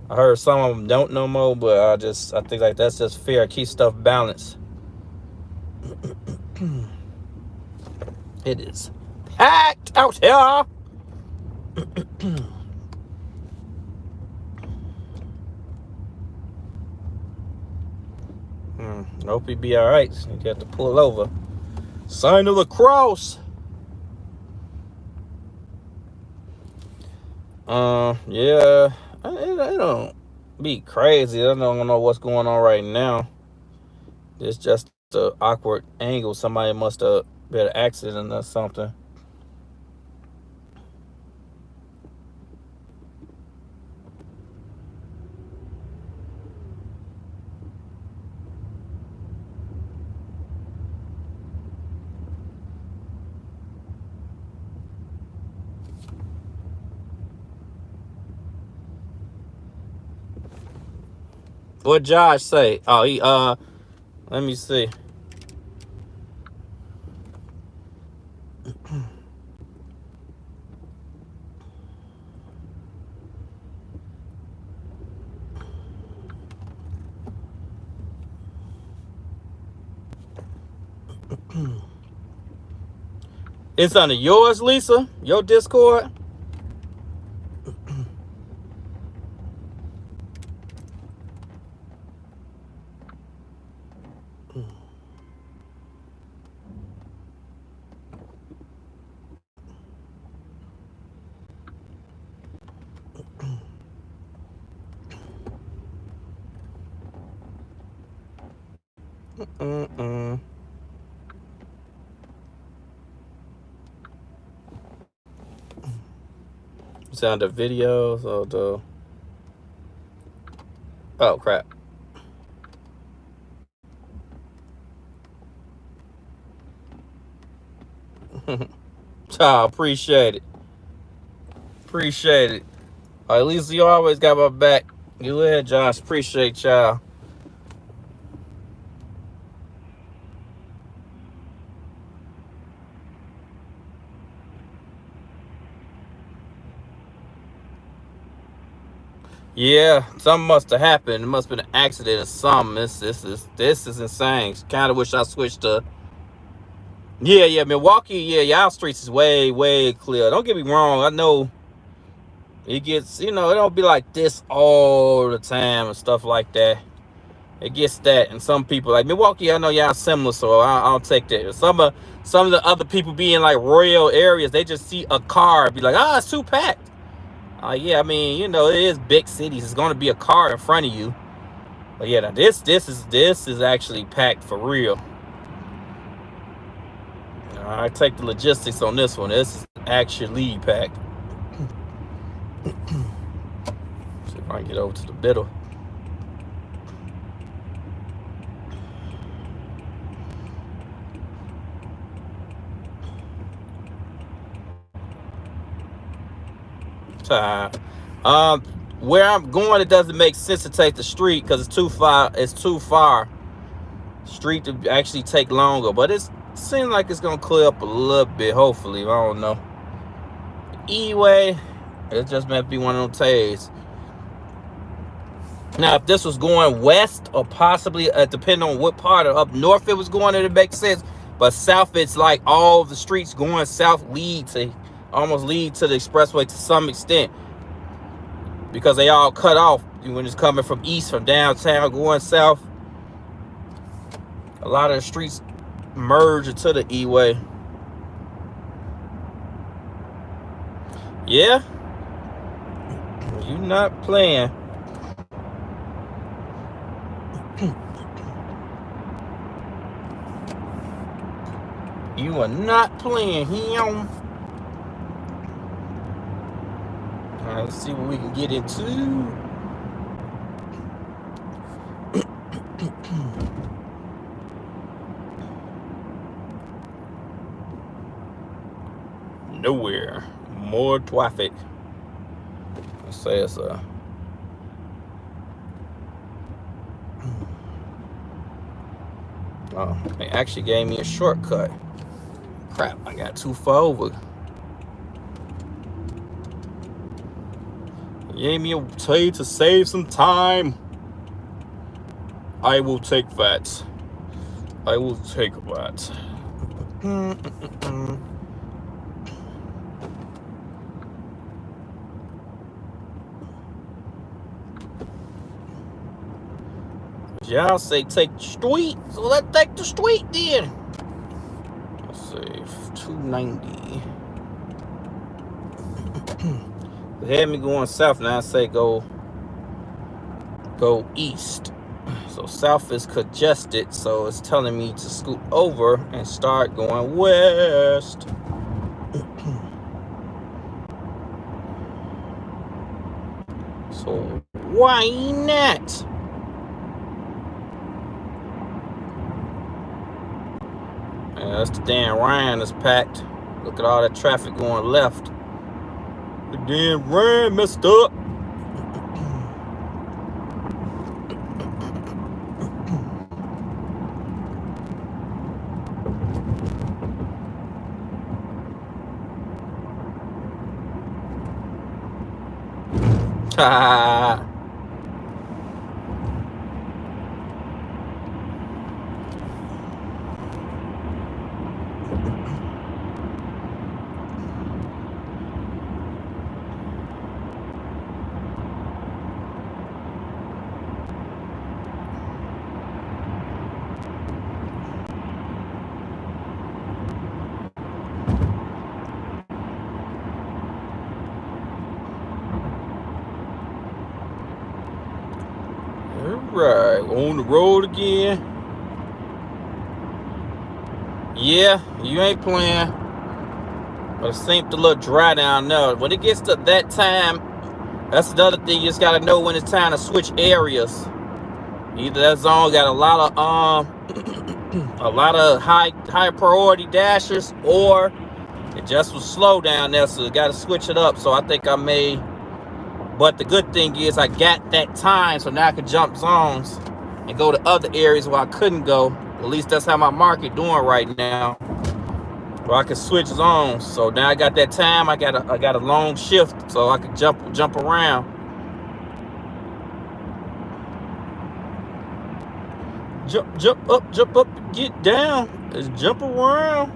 I heard some of them don't know more, but I think like that's just fair. Keep stuff balanced. It is packed out here. Hope he be all right. You got to pull over. Sign of the cross. Yeah. It don't be crazy. I don't know what's going on right now. It's just the awkward angle. Somebody must have been an accident or something. What Josh say? Oh, he let me see. It's under yours, Lisa? Your Discord? Sound the videos or the... Oh, crap. Child, appreciate it. Appreciate it. At least you always got my back. You ahead, Josh. Appreciate y'all. Yeah, something must have happened. It must have been an accident or something. This is insane. Kind of wish I switched to... Yeah, Milwaukee, y'all streets is way clear. Don't get me wrong. I know it gets, it don't be like this all the time and stuff like that. It gets that, and some people like Milwaukee, I know y'all similar, so I'll take that. Some of the other people be in like rural areas, they just see a car, be like, it's too packed. Yeah, I mean, it is big cities. It's gonna be a car in front of you. But yeah, now this is actually packed for real. I take the logistics on this one. This is actually packed. See if I can get over to the middle. Where I'm going, it doesn't make sense to take the street because it's too far. It's too far. Street to actually take longer, but it seems like it's gonna clear up a little bit. Hopefully, I don't know. E-way, it just might be one of those days. Now, if this was going west or possibly depending on what part of up north it was going, it makes sense. But south, it's like all the streets going south almost lead to the expressway to some extent, because they all cut off when it's coming from east, from downtown going south. A lot of the streets merge into the E-way. Yeah, you not playing. You are not playing him. All right, let's see what we can get into. Nowhere. More traffic. Let's say it's a... Oh, they actually gave me a shortcut. Crap, I got too far over. Gave me a way to save some time. I will take that. I will take that. Y'all say take the street, so let's take the street then. Let's see, 290. They had me going south, now I say go east. So south is congested, so it's telling me to scoot over and start going west. So why not? Yeah, that's the damn Ryan is packed. Look at all that traffic going left. The damn Ryan messed up. Ha. Alright, on the road again. Yeah, you ain't playing. But it seems a little dry down there. When it gets to that time, that's another thing. You just gotta know when it's time to switch areas. Either that zone got a lot of high priority dashers, or it just was slow down there, so you gotta switch it up. So I think I may. But the good thing is I got that time, so now I can jump zones and go to other areas where I couldn't go. At least that's how my market doing right now. Where I can switch zones. So now I got that time. I got a long shift, so I can jump around. Jump up, get down. Just jump around.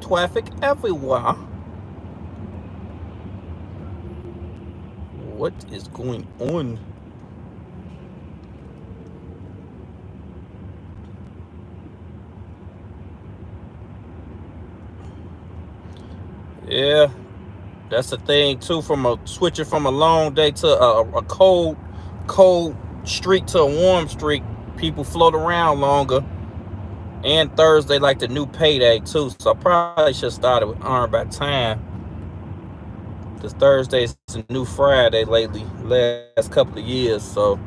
Traffic everywhere. What is going on? Yeah, that's the thing too. From switching from a long day to a cold streak to a warm streak, people float around longer. And Thursday like the new payday too, so I probably should have started with Earn by Time. Because Thursday's the new Friday lately, last couple of years, so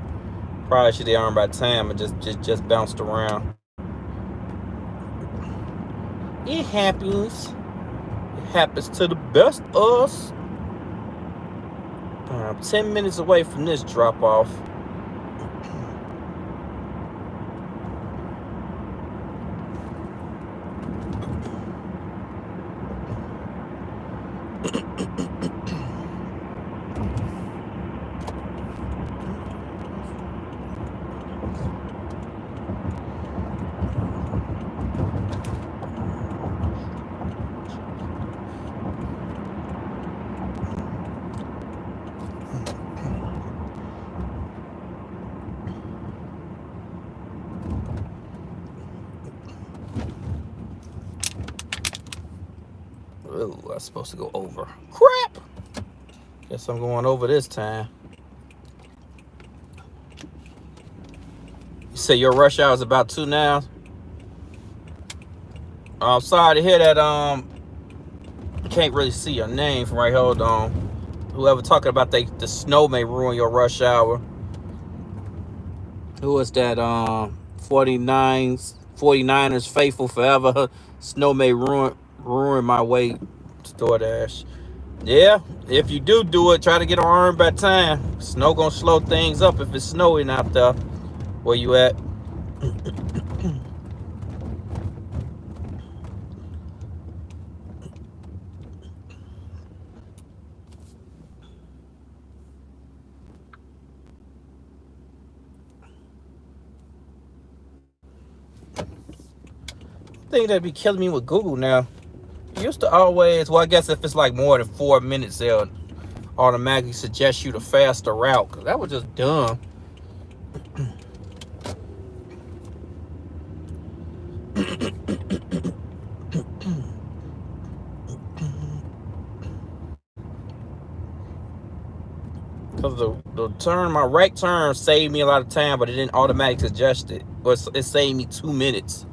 probably should have Earn by Time and just bounced around. It happens. It happens to the best of us. I'm 10 minutes away from this drop off. Oh, I was supposed to go over. Crap! Guess I'm going over this time. say your rush hour is about 2 now. I'm sorry to hear that. Can't really see your name from right. Hold on. Whoever talking about the snow may ruin your rush hour. Who is that? 49ers faithful forever. Snow may ruin my way to Doordash. Yeah, if you do it, try to get on earned by time. Snow gonna slow things up if it's snowing out there. Where you at? I think that'd be killing me with Google now. It used to always, well, I guess if it's like more than 4 minutes, they'll automatically suggest you the faster route. Cause that was just dumb. Cause the turn, my right turn saved me a lot of time, but it didn't automatically suggest it. But it saved me 2 minutes.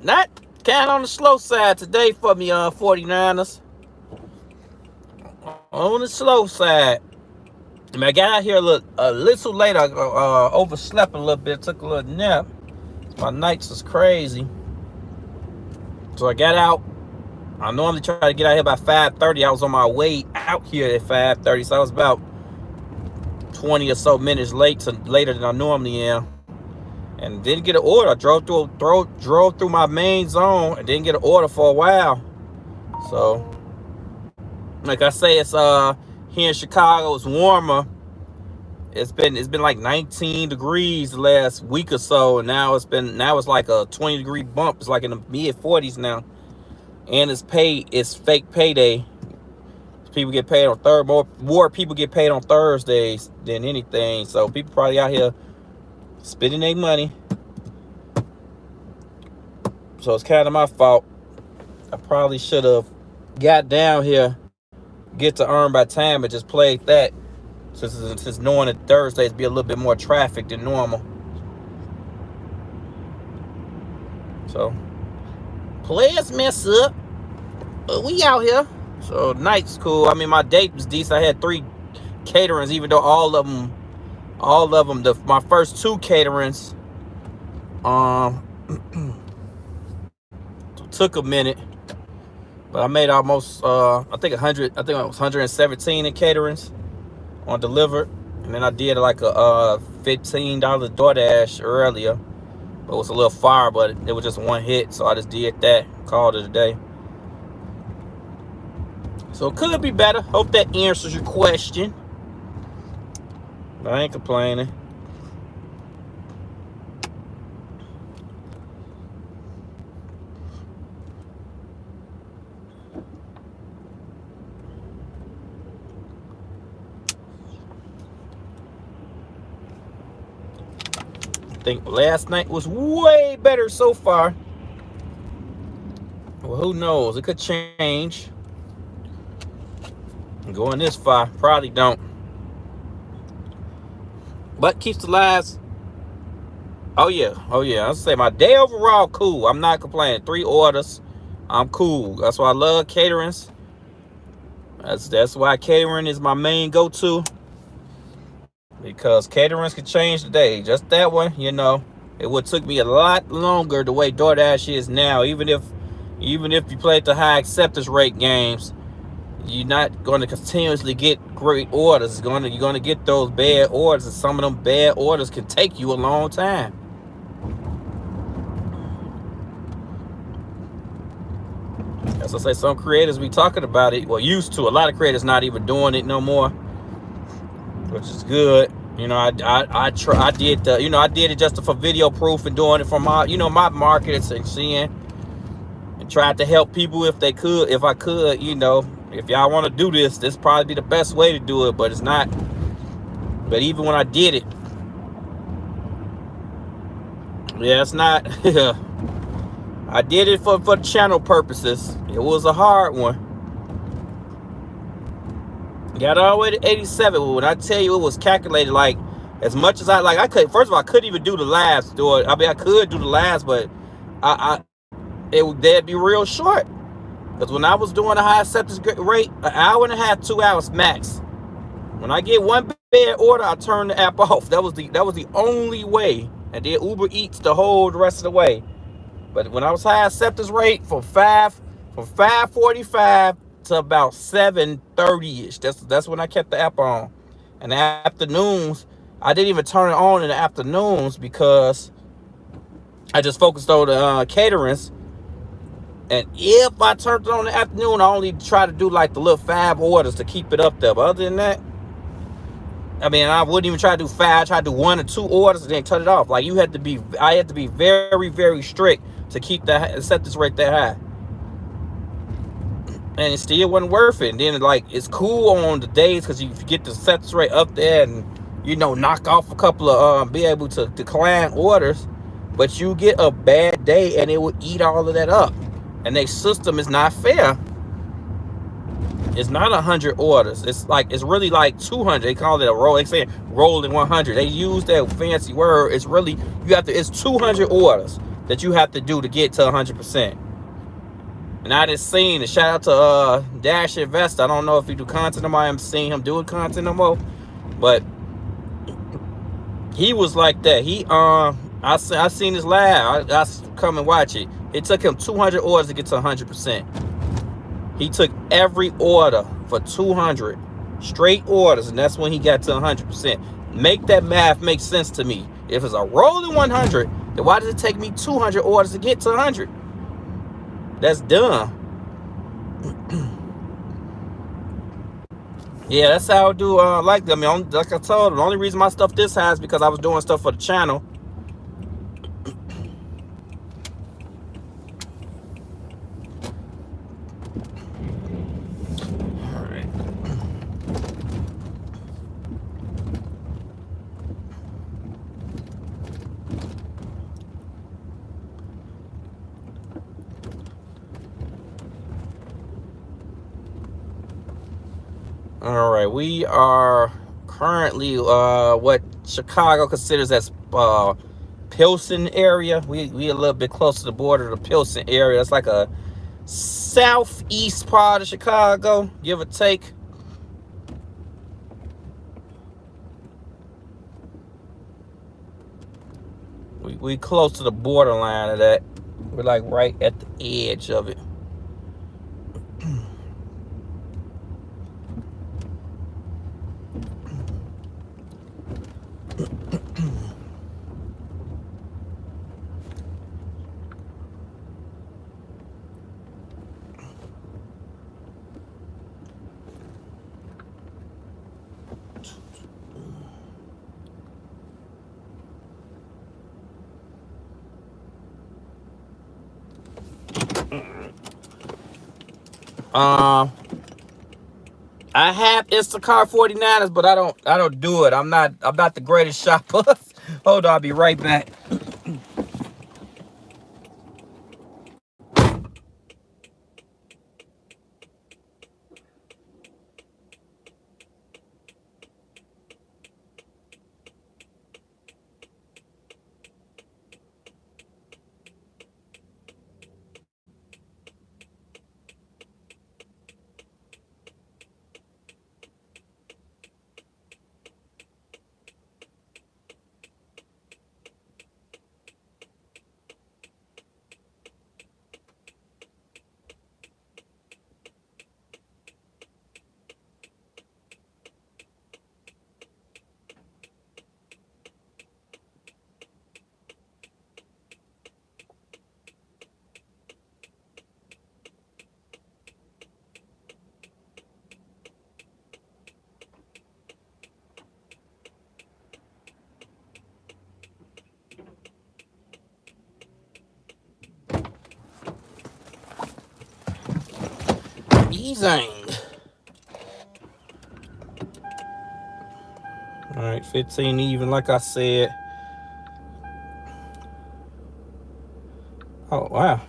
Not kind of on the slow side today for me, 49ers. On the slow side. I mean, I got out here a little later. I overslept a little bit, took a little nap. My nights was crazy. So I got out. I normally try to get out here by 5:30. I was on my way out here at 5:30, so I was about 20 or so minutes later than I normally am. And didn't get an order. I drove through my main zone and didn't get an order for a while. So, like I say, it's here in Chicago, it's warmer. It's been like 19 degrees the last week or so, and now it's like a 20-degree bump. It's like in the mid 40s now, and it's fake payday. People get paid on more people get paid on Thursdays than anything. So people probably out here spending their money. So it's kind of my fault. I probably should have got down here, get to earn by time, and just played that. Since knowing that Thursdays be a little bit more traffic than normal. So players mess up, but we out here. So night's cool. I mean, my date was decent. I had 3 caterings, even though all of them, my first 2 caterings, took a minute, but I made almost, I think it was 117 in caterings on delivered, and then I did like a $15 Doordash earlier, but it was a little far, but it was just one hit, so I just did that, called it a day. So it could be better. Hope that answers your question. But I ain't complaining. I think last night was way better so far. Well, who knows? It could change. Going this far, probably don't. But keeps the lives. Oh yeah. I'll say my day overall cool. I'm not complaining. 3 orders. I'm cool. That's why I love caterings. That's why catering is my main go-to. Because caterings can change the day. Just that one, it would took me a lot longer the way DoorDash is now. Even if you play at the high acceptance rate games, you're not going to continuously get great orders. You're going to get those bad orders, and some of them bad orders can take you a long time. As I say, some creators be talking about it. Well, used to. A lot of creators not even doing it no more. which is good. You know, I did the, I did it just for video proof and doing it for my, my market and seeing, and tried to help people if I could. If y'all want to do this probably be the best way to do it, but it's not. But even when I did it, yeah, it's not. I did it for channel purposes. It was a hard one. Got all the way to 87. But when I tell you it was calculated, like as much as I could. First of all, I couldn't even do the labs. I mean, I could do the labs, but they'd be real short. Because when I was doing a high acceptance rate, an hour and a half, 2 hours max. When I get one bad order, I turn the app off. That was the only way. And then Uber Eats the rest of the way. But when I was high acceptance rate from 5:45 to about 7:30ish, that's when I kept the app on. And the afternoons, I didn't even turn it on in the afternoons because I just focused on the caterings. And if I turned it on in the afternoon, I only try to do like the little 5 orders to keep it up there. But other than that, I mean, I wouldn't even try to do 5. I try to do 1 or 2 orders and then cut it off. Like I had to be very, very strict to keep the acceptance rate that high. And it still wasn't worth it. And then it's cool on the days because you get the acceptance rate up there and knock off a couple of be able to decline orders. But you get a bad day and it will eat all of that up. And their system is not fair. It's not 100 orders. It's really like 200. They call it a roll. They say rolling 100. They use that fancy word. It's really it's 200 orders that you have to do to get to 100%. And I just seen, shout out to Dash Investor. I don't know if he do content no more. I haven't seen him doing content no more. But he was like that. I seen his live. I come and watch it. It took him 200 orders to get to 100%. He took every order for 200 straight orders, and that's when he got to 100%. Make that math make sense to me. If it's a rolling 100, then why does it take me 200 orders to get to 100? That's dumb. Yeah, that's how I do. Like I told him, the only reason my stuff this high is because I was doing stuff for the channel. All right, we are currently what Chicago considers as Pilsen area. We a little bit close to the border of the Pilsen area. It's like a southeast part of Chicago, give or take. We close to the borderline of that. We're like right at the edge of it. I have Instacart 49ers, but I don't do it. I'm not the greatest shopper. Hold on, I'll be right back. Easing. All right, 15 even, like I said. Oh, wow.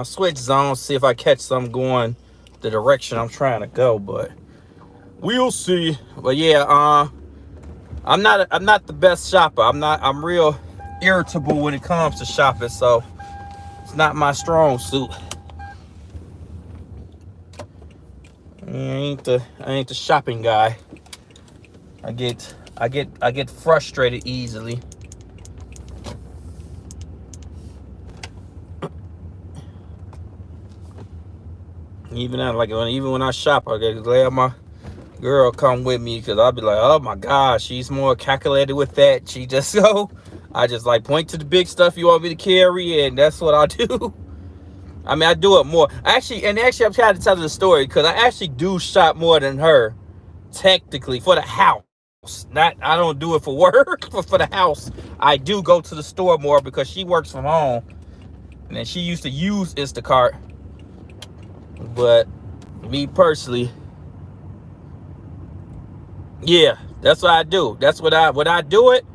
Switch zones, see if I catch something going the direction I'm trying to go, but we'll see. But yeah, I'm not the best shopper. I'm real irritable when it comes to shopping, so it's not my strong suit. I ain't the shopping guy. I get frustrated easily. Even when I shop, I get glad my girl come with me, because I'll be like, oh my gosh, she's more calculated with that. She just I just like point to the big stuff you want me to carry, and that's what I do. I mean, I do it more. Actually, I'm trying to tell the story because I actually do shop more than her, technically, for the house. I don't do it for work, but for the house, I do go to the store more because she works from home, and then she used to use Instacart. But me personally, yeah, that's what I do. That's what I do it.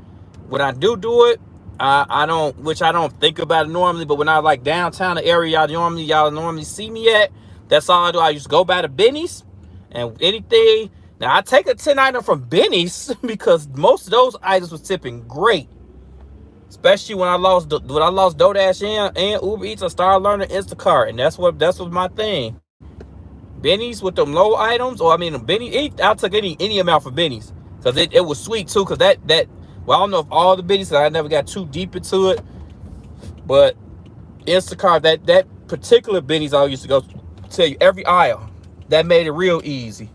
When I do it, I don't think about it normally. But when I like downtown, the area y'all normally see me at, that's all I do. I used to go by the Benny's and anything. Now I take a 10 item from Benny's because most of those items was tipping great. Especially when I lost Doordash and Uber Eats, I started learning Instacart, and that's what my thing. Benny's with them low items, or I mean, I'll take any amount for Benny's because it was sweet too. Because that well, I don't know if all the Benny's, I never got too deep into it, but Instacart, that particular Benny's, I used to go tell you every aisle. That made it real easy.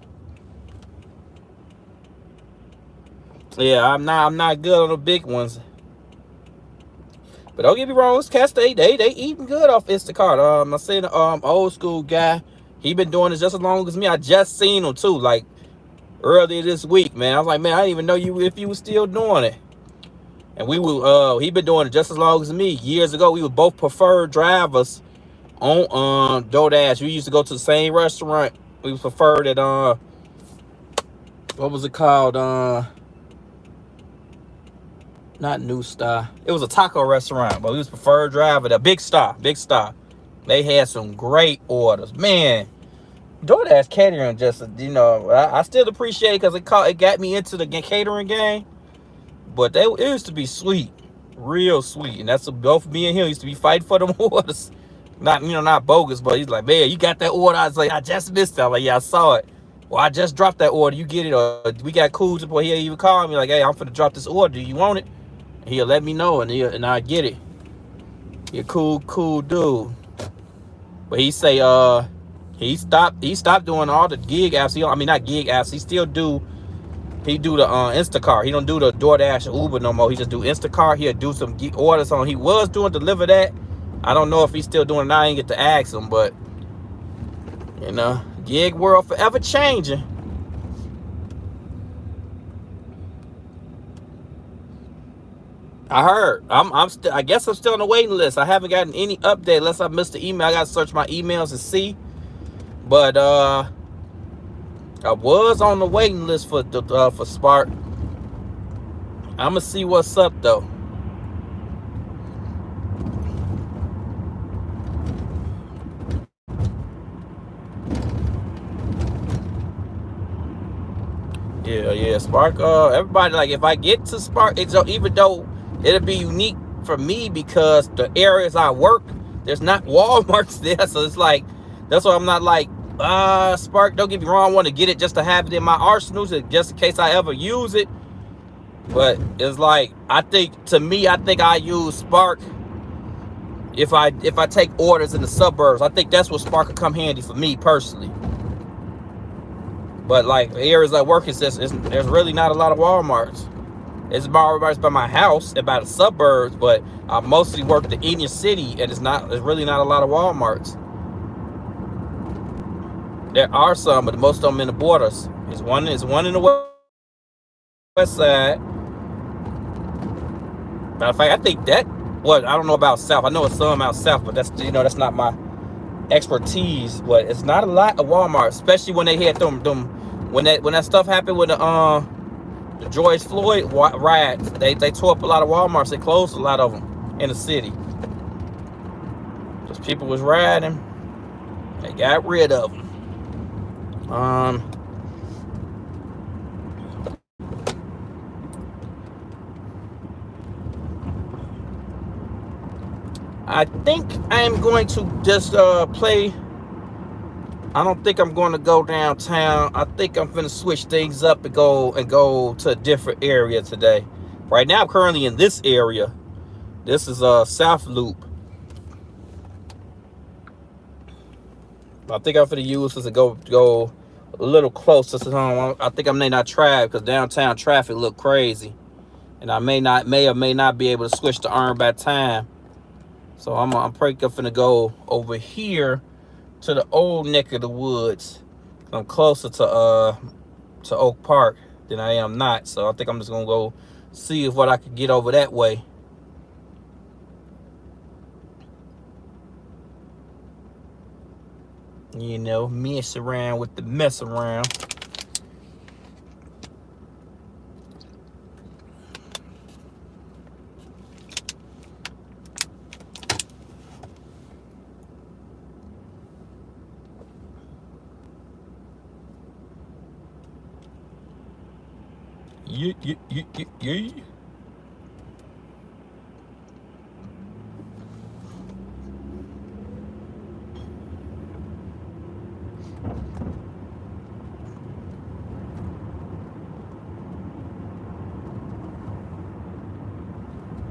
Yeah, I'm not good on the big ones. But don't get me wrong, those cats, they eating good off Instacart. I seen old school guy. He been doing this just as long as me. I just seen him too, like earlier this week, man. I was like, man, I didn't even know if you were still doing it. And he been doing it just as long as me. Years ago, we were both preferred drivers on Doordash. We used to go to the same restaurant. We was preferred at what was it called? Not New Star. It was a taco restaurant, but we was preferred driver. The Big Star. They had some great orders, man. DoorDash catering, just I still appreciate it because it got me into the catering game. But it used to be sweet, real sweet, and that's both me and him used to be fighting for them orders. Not bogus, but he's like, man, you got that order? I was like, I just missed it. I'm like, yeah, I saw it. Well, I just dropped that order. You get it? Or we got cool to the point he'll even call me like, hey, I'm finna drop this order. Do you want it? He'll let me know, and I get it. He a cool dude. But he say he stopped doing all the gig apps. Not gig apps. He do the Instacart. He don't do the DoorDash or Uber no more. He just do Instacart. He'll do some gig orders on. He was doing Deliver That. I don't know if he's still doing it now. I didn't get to ask him, but gig world forever changing. I heard. I guess I'm still on the waiting list. I haven't gotten any update unless I missed the email. I gotta search my emails and see. But I was on the waiting list for Spark. I'm gonna see what's up though. Yeah, Spark. Everybody, like, if I get to Spark, even though it'll be unique for me because the areas I work, there's not Walmarts there, so it's like that's why I'm not like Spark. Don't get me wrong, I want to get it just to have it in my arsenal, just in case I ever use it. But it's like I think I use Spark if I take orders in the suburbs. I think that's what Spark could come handy for me personally. But like the areas I work, there's really not a lot of Walmarts. It's about Walmarts by my house and by the suburbs, but I mostly work in the inner city, and there's really not a lot of Walmarts. There are some, but most of them in the borders. There's one in the west side. Matter of fact, I think I don't know about south. I know it's some out south, but that's not my expertise, but it's not a lot of Walmart, especially when they had them when that stuff happened with the George Floyd riots. They tore up a lot of Walmarts. They closed a lot of them in the city. Just people was riding. They got rid of them. I think I'm going to just play. I don't think I'm going to go downtown. I think I'm gonna switch things up and go to a different area today. Right now, I'm currently in this area. This is South Loop. I think I'm gonna use this to go a little closer to home. I think I may not try because downtown traffic look crazy, and I may or may not be able to switch to earn back time. So I'm probably gonna go over here to the old neck of the woods. I'm closer to Oak Park than I am not. So I think I'm just gonna go see if what I can get over that way. You know, mess around with the mess around. Yeah.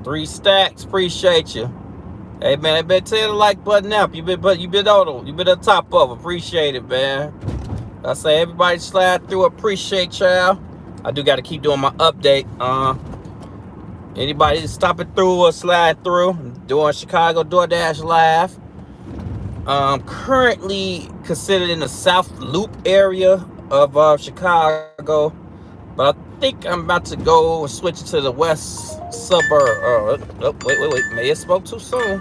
3 stacks, appreciate you. Hey man, I better tell the like button up. You been on top of. Appreciate it, man. I say everybody slide through. Appreciate y'all. I do got to keep doing my update. Anybody stopping through or slide through? I'm doing Chicago Doordash live. Currently considered in the South Loop area of Chicago, but I think I'm about to go and switch to the west suburb. Wait. May have spoke too soon.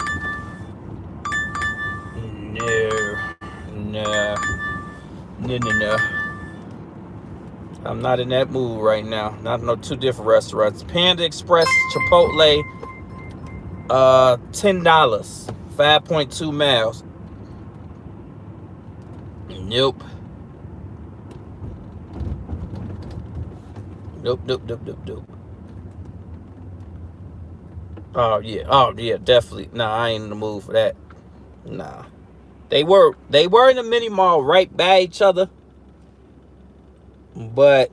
No. I'm not in that mood right now. Not no 2 different restaurants. Panda Express, Chipotle, $10, 5.2 miles. Nope. Nope. Oh yeah, definitely. Nah, I ain't in the mood for that. Nah. They were in the mini mall right by each other, but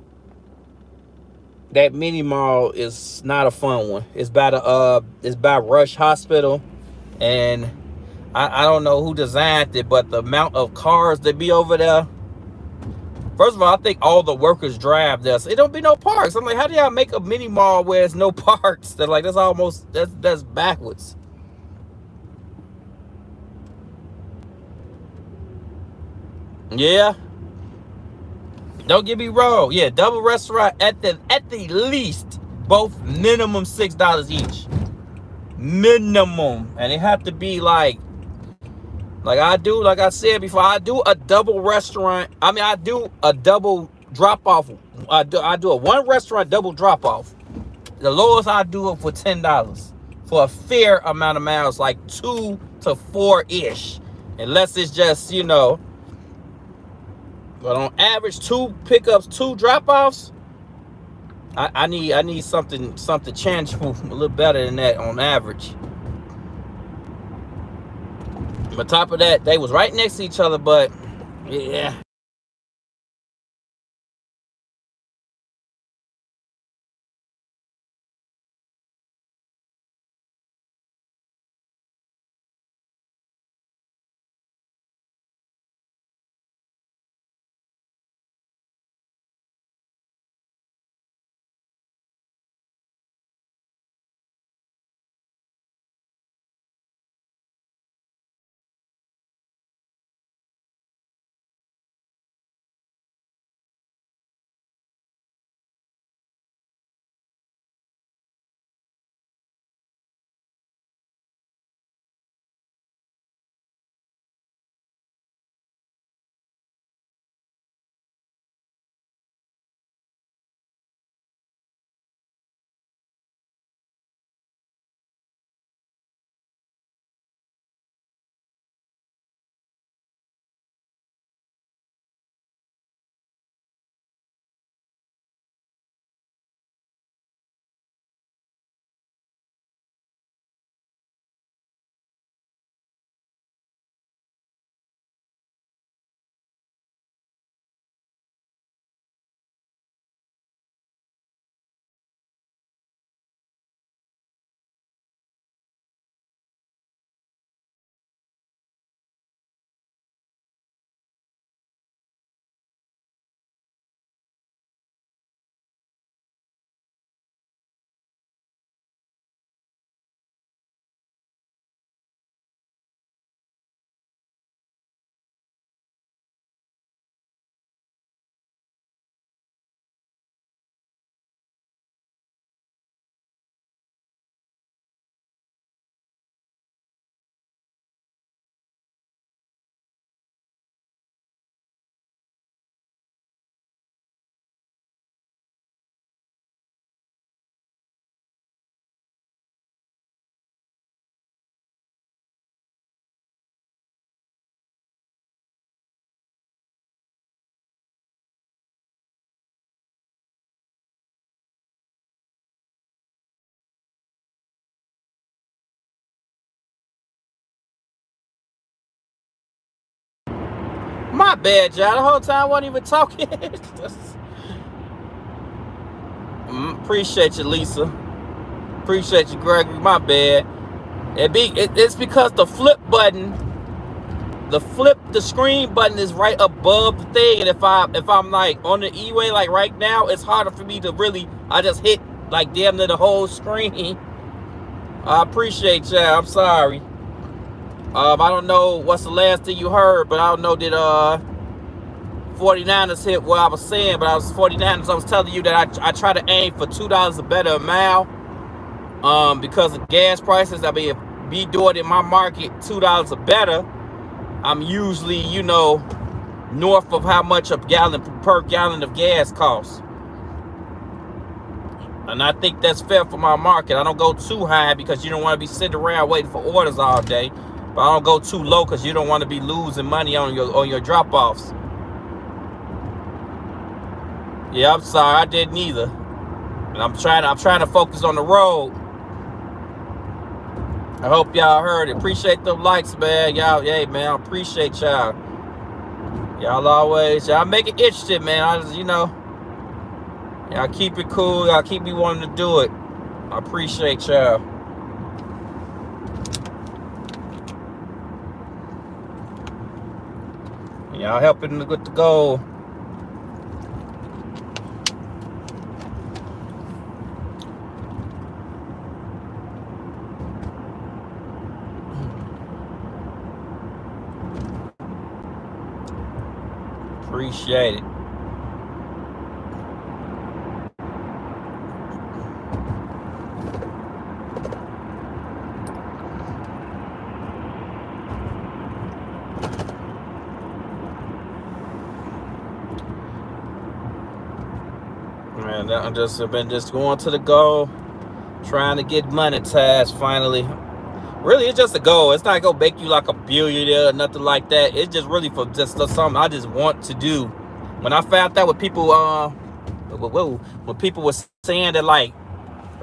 that mini mall is not a fun one. It's by Rush Hospital, and I don't know who designed it, but the amount of cars that be over there. First of all, I think all the workers drive there, so it don't be no parks. I'm like, how do y'all make a mini mall where there's no parks? That's backwards. Yeah, don't get me wrong. Yeah, double restaurant at the least, both minimum $6 each. Minimum, and it have to be like I said before, I do a double restaurant. I mean, I do a double drop off. I do a 1 restaurant double drop off. The lowest I do it for $10 for a fair amount of miles, like 2 to 4 ish, unless it's just But on average, 2 pickups, 2 drop offs. I need something tangible, a little better than that on average. On top of that, they was right next to each other, but yeah. My bad, y'all. The whole time I wasn't even talking. Appreciate you, Lisa. Appreciate you, Gregory. My bad. It's because the flip button, the screen button is right above the thing, and if I'm like on the E-way like right now, it's harder for me to really. I just hit like damn near the whole screen. I appreciate y'all. I'm sorry. I don't know what's the last thing you heard, but I don't know did 49ers hit what I was saying, but I was 49ers. I was telling you that I try to aim for $2 a better a mile. Because of gas prices, I mean, be doing in my market $2 a better. I'm usually, north of how much per gallon of gas costs. And I think that's fair for my market. I don't go too high because you don't want to be sitting around waiting for orders all day. But I don't go too low because you don't want to be losing money on your drop-offs. Yeah, I'm sorry, I didn't either. And I'm trying to focus on the road. I hope y'all heard it. Appreciate the likes, man. Y'all, hey, man, I appreciate y'all. Y'all make it interesting, man. Y'all keep it cool. Y'all keep me wanting to do it. I appreciate y'all. Y'all helping with the goal. Appreciate it. Man, I've been going to the goal, trying to get monetized finally. Really, it's just a goal. It's not gonna make you like a billionaire or nothing like that. It's just really for just something I just want to do. When I found out when people were saying that like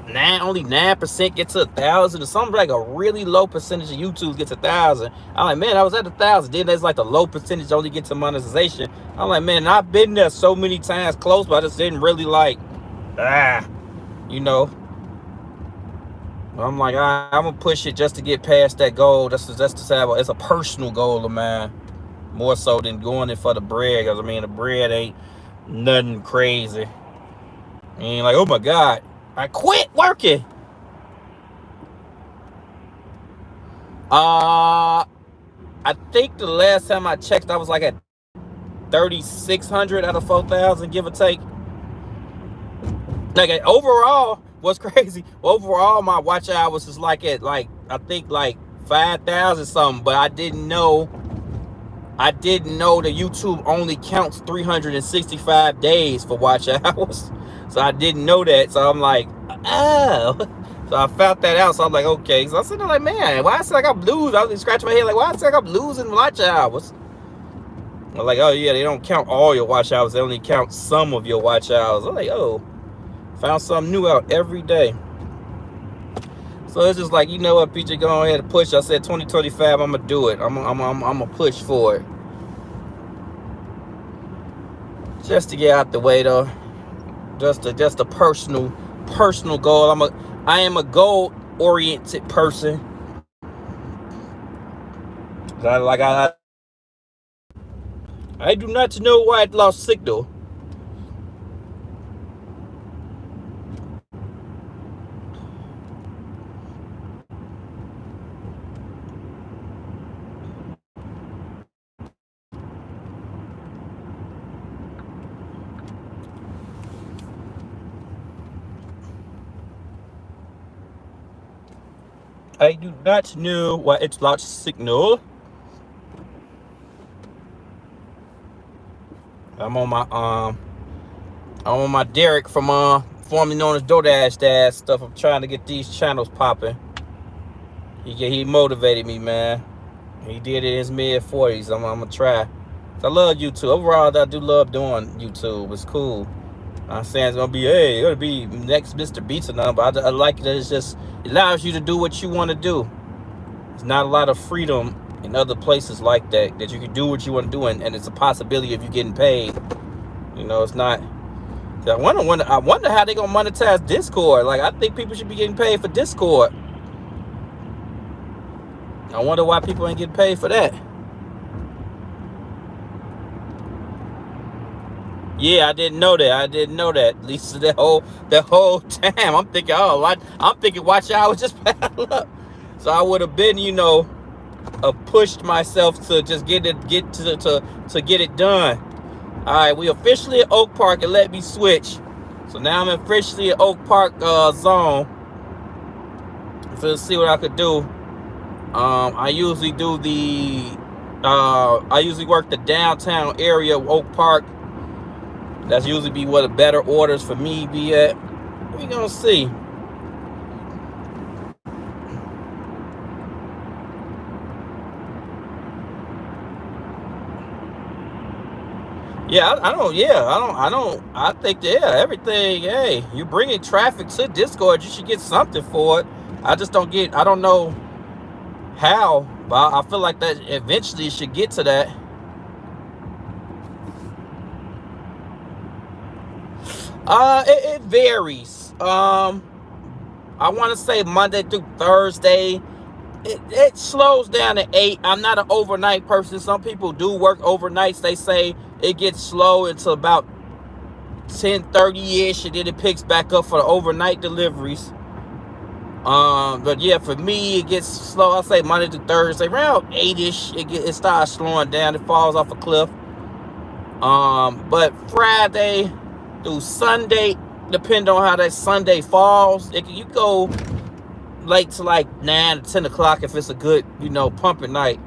only 9% get to 1,000 or something, like a really low percentage of YouTube gets 1,000. I'm like, man, I was at 1,000. Then there's like the low percentage only get to monetization. I'm like, man, I've been there so many times close, but I just didn't really like, I'm like, I'm gonna push it just to get past that goal. That's it's a personal goal of mine, more so than going in for the bread. Cause I mean, the bread ain't nothing crazy. I ain't like, oh my God, I quit working. I think the last time I checked, I was like at 3,600 out of 4,000, give or take. Like overall, what's crazy? Overall, my watch hours is like at I think 5,000 something. But I didn't know that YouTube only counts 365 days for watch hours. So I didn't know that. So I'm like, oh. So I found that out. So I'm like, okay. So I said, like, man, why I feel like I'm losing? I was scratching my head like, why I feel like I'm losing watch hours? I'm like, oh yeah, they don't count all your watch hours. They only count some of your watch hours. I'm like, oh. Found something new out every day. So it's just like, you know what, PJ, go ahead and push. I said 2025, I'm gonna do it. I'm gonna push for it. Just to get out the way though. Just a personal goal. I am a goal oriented person. I do not know why it lost signal. I do not know why it lost signal. I'm on my Derek from formerly known as Doordash dad stuff. I'm trying to get these channels popping. He motivated me, man. He did it in his mid-40s. I'm gonna try. I love YouTube. Overall, I do love doing YouTube. It's cool. I'm saying it's gonna be next Mr. Beats or nothing, but I like that it allows you to do what you want to do. There's not a lot of freedom and other places like that, that you can do what you want to do, and it's a possibility of you getting paid. You know, it's not. I wonder how they gonna monetize Discord. Like, I think people should be getting paid for Discord. I wonder why people ain't getting paid for that. Yeah, I didn't know that. At least the whole time, I'm thinking, watch out, just paddle up. So I would have been, pushed myself to just get it done. All right, we officially at Oak Park, and let me switch. So now I'm officially at Oak Park zone. So let's see what I could do. I usually work the downtown area of Oak Park. That's usually be where the better orders for me be at. We gonna see. Yeah, I think, everything, hey, you bringing traffic to Discord, you should get something for it. I don't know how, but I feel like that eventually should get to that. It varies. I want to say Monday through Thursday. It slows down at 8. I'm not an overnight person. Some people do work overnights. They say it gets slow until about 10:30-ish, and then it picks back up for the overnight deliveries. But yeah, for me, it gets slow. I'll say Monday through Thursday, around 8-ish, it starts slowing down. It falls off a cliff. But Friday through Sunday, depending on how that Sunday falls, you go late to like 9 to 10 o'clock if it's a good, pumping night.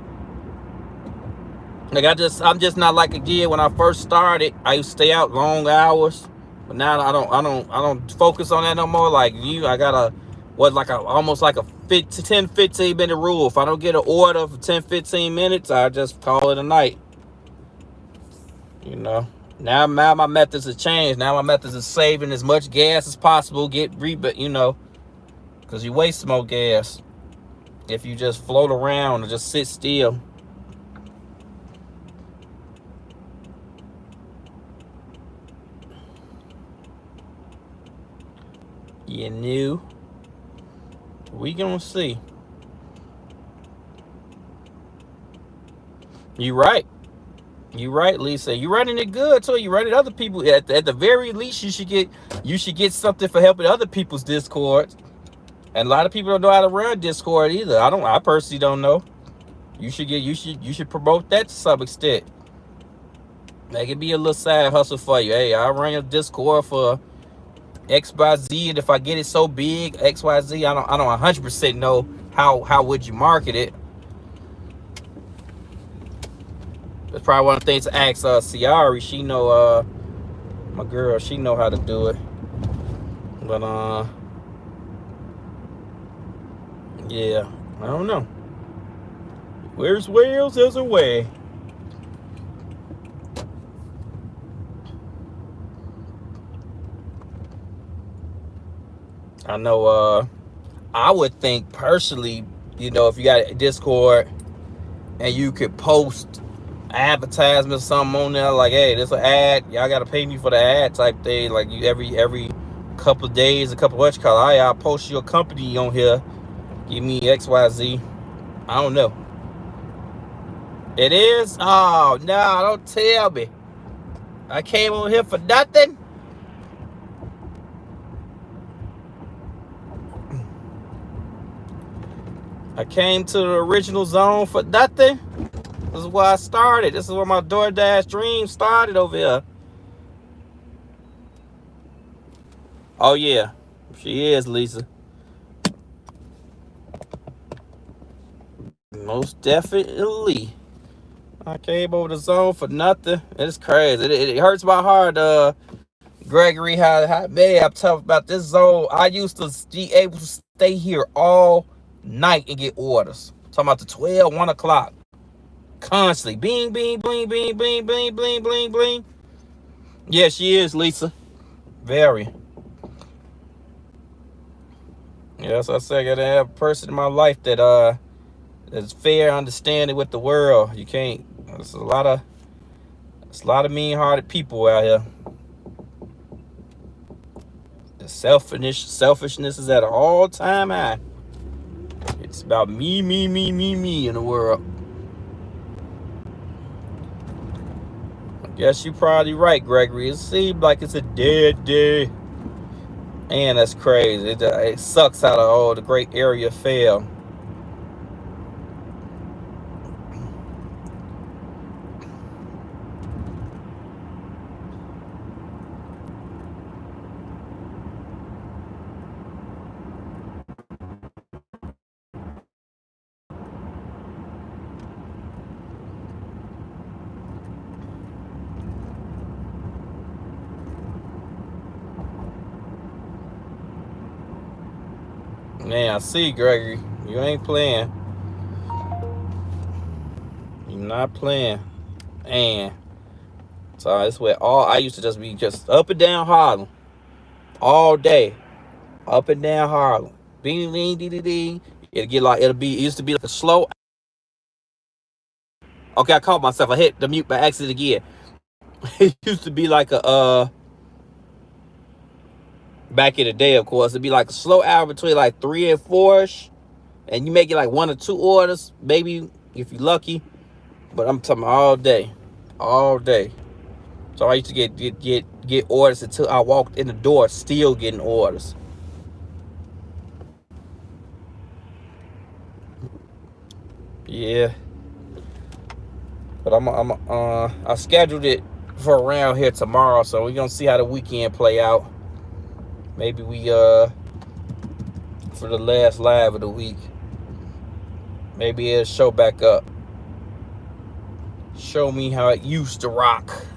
Like, I'm just not like a kid. When I first started, I used to stay out long hours, but now I don't focus on that no more. Like I got almost like a 10-15 minute rule. If I don't get an order for 10-15 minutes, I just call it a night. Now my methods have changed. Now my methods is saving as much gas as possible, because you waste more gas if you just float around or just sit still. We gonna see. You right, Lisa. You running it good too. You running other people. At the very least, you should get something for helping other people's Discords. And a lot of people don't know how to run Discord either. I personally don't know. You should promote that to some extent. That could be a little side hustle for you. Hey, I run a Discord for XYZ, and if I get it so big, XYZ, I don't 100% know how would you market it. That's probably one of the things to ask Ciari. She know, my girl, she know how to do it. But yeah, I don't know. Where's Wales? There's a way. I know, I would think personally, if you got a Discord and you could post advertisement or something on there, like, hey, this an ad, y'all gotta pay me for the ad type thing. Like, you every couple of days, I'll post your company on here, give me XYZ. I don't know. It is? Oh no, don't tell me. I came on here for nothing. I came to the original zone for nothing. This is where I started. This is where my Doordash dream started over here. Oh yeah, she is, Lisa. Most definitely. I came over the zone for nothing. It's crazy. It hurts my heart, Gregory, how man, I'm tough about this zone. I used to be able to stay here all night and get orders. Talking about the 12, 1 o'clock. Constantly. Bing, bing, bling, bing, bing, bling, bling, bling, bling. Yeah, she is, Lisa. Very. Yes, I said I gotta have a person in my life that There's fair understanding with the world. You can't. There's a lot of mean-hearted people out here. The selfishness is at an all-time high. It's about me in the world. I guess you're probably right, Gregory. It seems like it's a dead day. And that's crazy. It sucks how the great area fell. Man, I see, Gregory. You ain't playing. You're not playing. And so that's where I used to just be just up and down Harlem all day. Up and down Harlem. Bing ding ding ding ding. It used to be like a slow. Okay, I caught myself. I hit the mute by accident again. It used to be like a back in the day, of course, it'd be like a slow hour between like 3 and 4ish, and you may get like 1 or 2 orders, maybe if you're lucky. But I'm talking all day. So I used to get orders until I walked in the door, still getting orders. Yeah. But I scheduled it for around here tomorrow, so we're gonna see how the weekend play out. Maybe we for the last live of the week, maybe it'll show back up. Show me how it used to rock.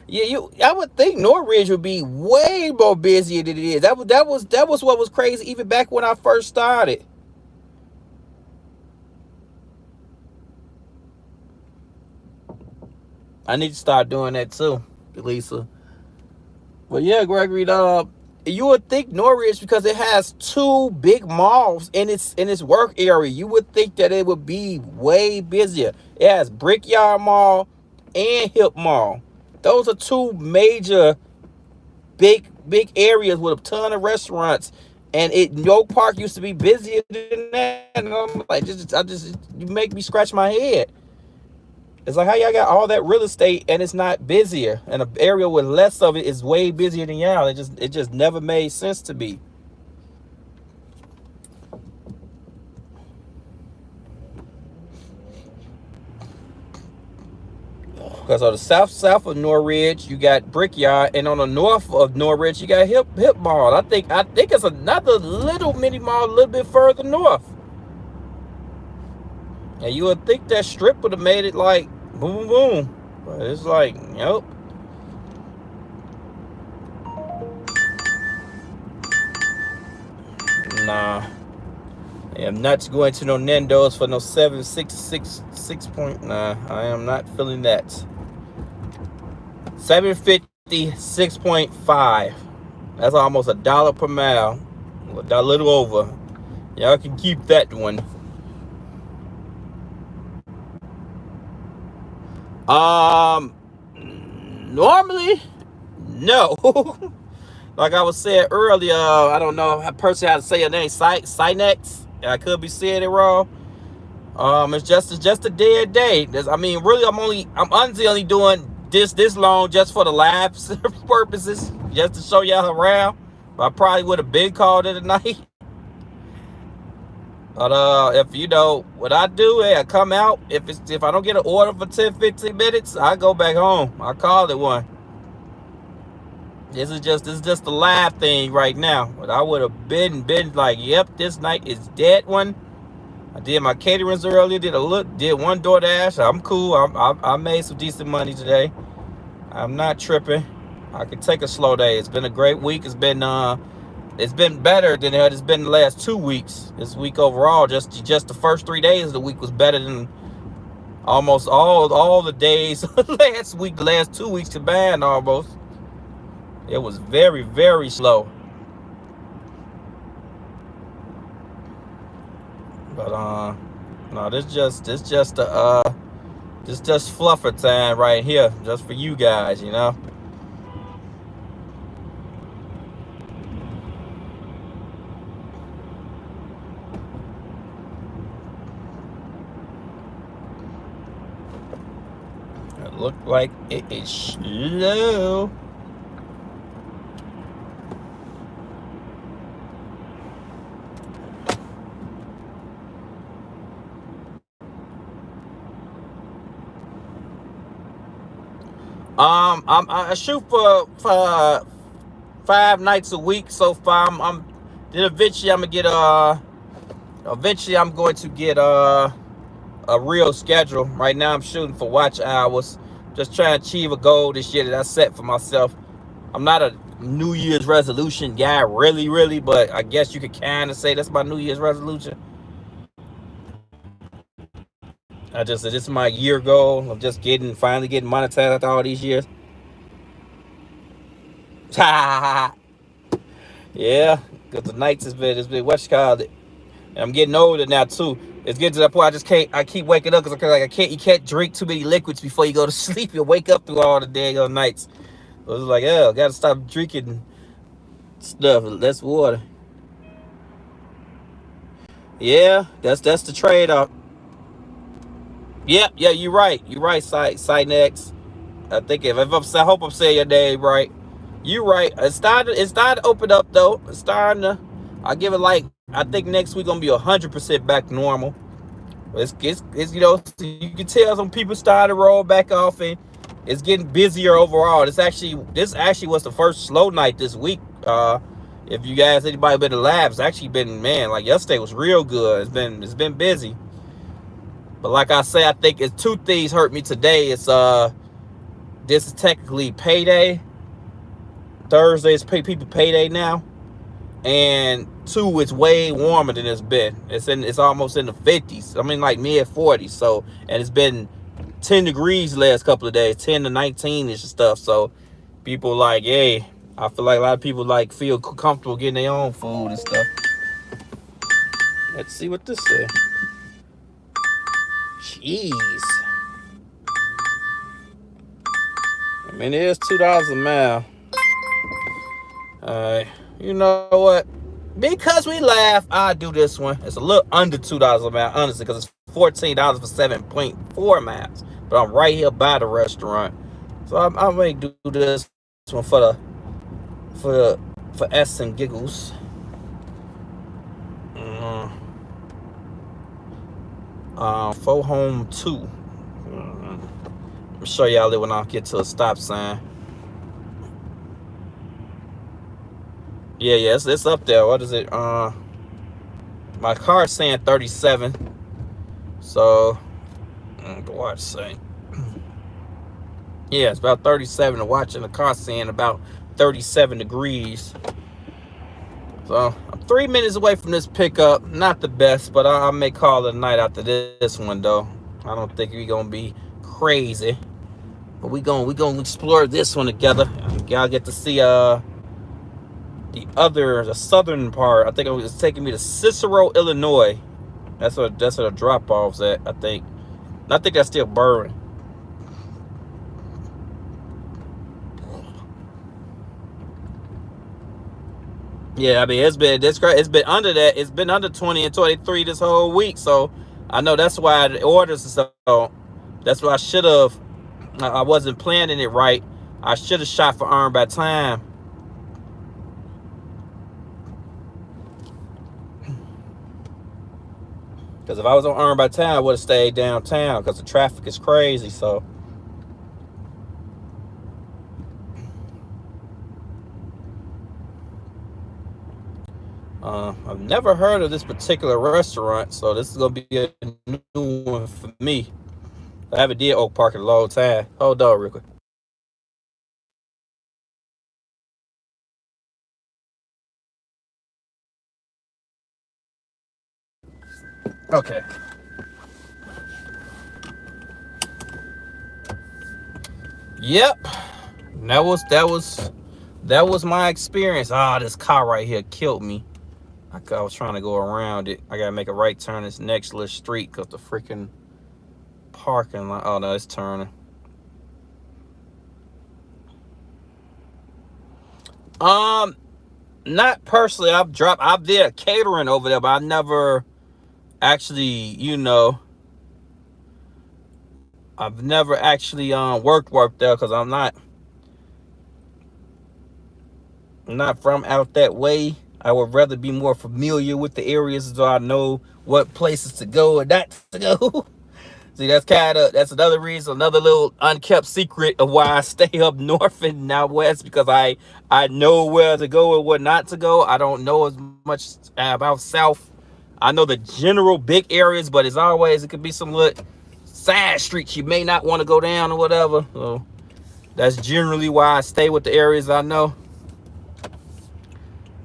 Yeah, I would think Norridge would be way more busier than it is. That was what was crazy even back when I first started. I need to start doing that too, Lisa. But yeah, Gregory, you would think Norridge, because it has 2 big malls in its work area, you would think that it would be way busier. It has Brickyard Mall and Hip Mall. Those are 2 major big areas with a ton of restaurants. And Oak Park used to be busier than that. And I'm like, you make me scratch my head. It's like, how y'all got all that real estate and it's not busier, and an area with less of it is way busier than y'all. It just never made sense to me. Because on the south of Norridge, you got Brickyard, and on the north of Norridge, you got Hip Mall. I think it's another little mini mall a little bit further north. And you would think that strip would have made it like boom, boom. But it's like, nope. Nah. I am not going to no Nando's for no 7.66. Nah, I am not feeling that. 7.50, 6.5. That's almost $1 per mile. A little over. Y'all can keep that one. Normally, no. Like I was saying earlier, I don't know how person how to say your name, Sinex. I could be saying it wrong. It's just a dead day. Really, I'm only doing this long just for the live purposes, just to show y'all around. But I probably would have been called it a night. But if what I do, I come out. If I don't get an order for 10-15 minutes, I go back home. I call it one. This is just the live thing right now. But I would have been like, yep, this night is dead one. I did my caterings earlier. Did one Doordash. I'm cool. I made some decent money today. I'm not tripping. I can take a slow day. It's been a great week. It's been better than it has been the last 2 weeks. This week overall, just the first 3 days of the week was better than almost all the days last week. The last 2 weeks combined, almost. It was very, very slow. But no, this just fluffer time right here, just for you guys, you know. It looked like it is slow. I shoot for 5 nights a week so far. Then eventually I'm going to get a real schedule. Right now I'm shooting for watch hours, just trying to achieve a goal this year that I set for myself. I'm not a New Year's resolution guy, really, but I guess you could kind of say that's my New Year's resolution. This is my year goal. I'm just finally getting monetized after all these years. Yeah, because the nights has been what you call it. And I'm getting older now too. It's getting to that point I keep waking up because you can't drink too many liquids before you go to sleep. You wake up through all the daggone nights. So it's like, gotta stop drinking stuff. Less water. Yeah, that's the trade-off. Yeah, you're right. You're right, Cynex. I think I hope I'm saying your name right. You're right. It's starting to open up though. It's starting to. I give it like, I think next week gonna be 100% back to normal. It's you know, you can tell some people started to roll back off, and it's getting busier overall. This actually was the first slow night this week. If you guys, anybody been to labs, actually been, man, like yesterday was real good. It's been busy. But like I say, I think it's 2 things hurt me today. It's this is technically payday. Thursday is people payday now. And 2, it's way warmer than it's been. It's almost in the 50s. I mean, like mid 40s. So, and it's been 10 degrees the last couple of days, 10 to 19-ish and stuff. So people like, hey, I feel like a lot of people like feel comfortable getting their own food and stuff. Let's see what this says. Jeez. I mean, it is $2 a mile. You know what? Because we laugh, I do this one. It's a little under $2 a mile, honestly, because it's $14 for 7.4 miles. But I'm right here by the restaurant, so I may do this one for S and giggles. For home 2. I'll show y'all it when I get to a stop sign. Yeah, it's up there. What is it? My car's saying 37. So, the watch saying. Yeah, it's about 37. The watch in the car saying about 37 degrees. So, I'm 3 minutes away from this pickup. Not the best, but I may call it a night after this one, though. I don't think we're going to be crazy. But we're gonna explore this one together. Y'all get to see the southern part. I think it's taking me to Cicero, Illinois. That's what the drop off's at, I think. And I think that's still burning. Yeah, I mean, it's been under that. It's been under 20 and 23 this whole week. So I know that's why the orders are so. That's why I wasn't planning it right. I should have shot for Earn by Time. Because if I was on Earn by Time, I would have stayed downtown because the traffic is crazy. So I've never heard of this particular restaurant, so this is gonna be a new one for me. I haven't did Oak Park in a long time. Hold on real quick. Okay. Yep. That was my experience. Ah, this car right here killed me. I was trying to go around it. I gotta make a right turn this next little street because the freaking parking lot. Oh no, it's turning. Um, Not personally. I've did catering over there, but I never actually, I've never actually worked there because I'm not from out that way. I would rather be more familiar with the areas so I know what places to go and not to go. See, that's another reason, another little unkept secret of why I stay up north and not west, because I know where to go and what not to go. I don't know as much about south. I know the general big areas, but as always, it could be some little side streets you may not want to go down or whatever. So that's generally why I stay with the areas I know.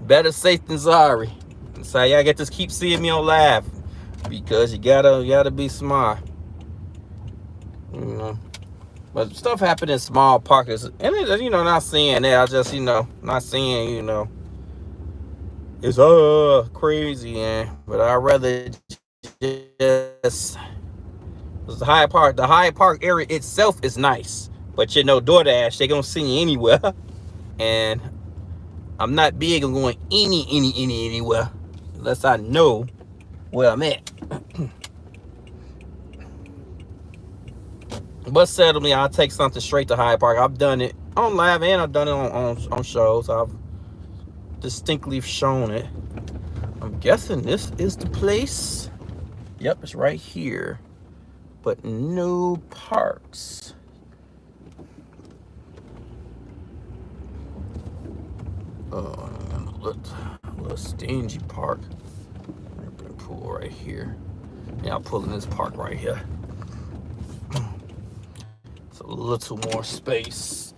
Better safe than sorry. So y'all get to keep seeing me on live because you gotta be smart. You know. But stuff happened in small pockets. And it, not saying that. I just, not saying, it's crazy, but I'd rather just the Hyde Park area itself is nice. But Doordash, they gonna send you anywhere. And I'm not big on going anywhere unless I know where I'm at. But suddenly I'll take something straight to Hyde Park. I've done it on live and I've done it on shows. I've distinctly shown it. I'm guessing this is the place. Yep, it's right here. But no parks. Oh, a little stingy park. Pool right here. Yeah, I'll pull in this park right here. It's a little more space.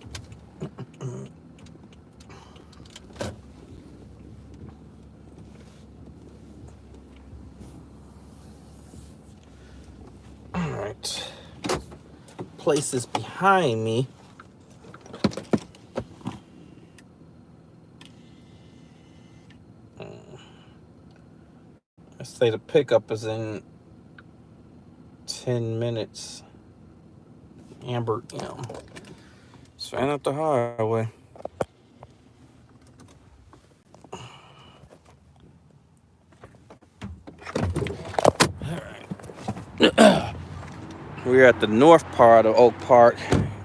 All right. Places behind me. Let's say the pickup is in 10 minutes. Amber M. Straight up the highway. We're at the north part of Oak Park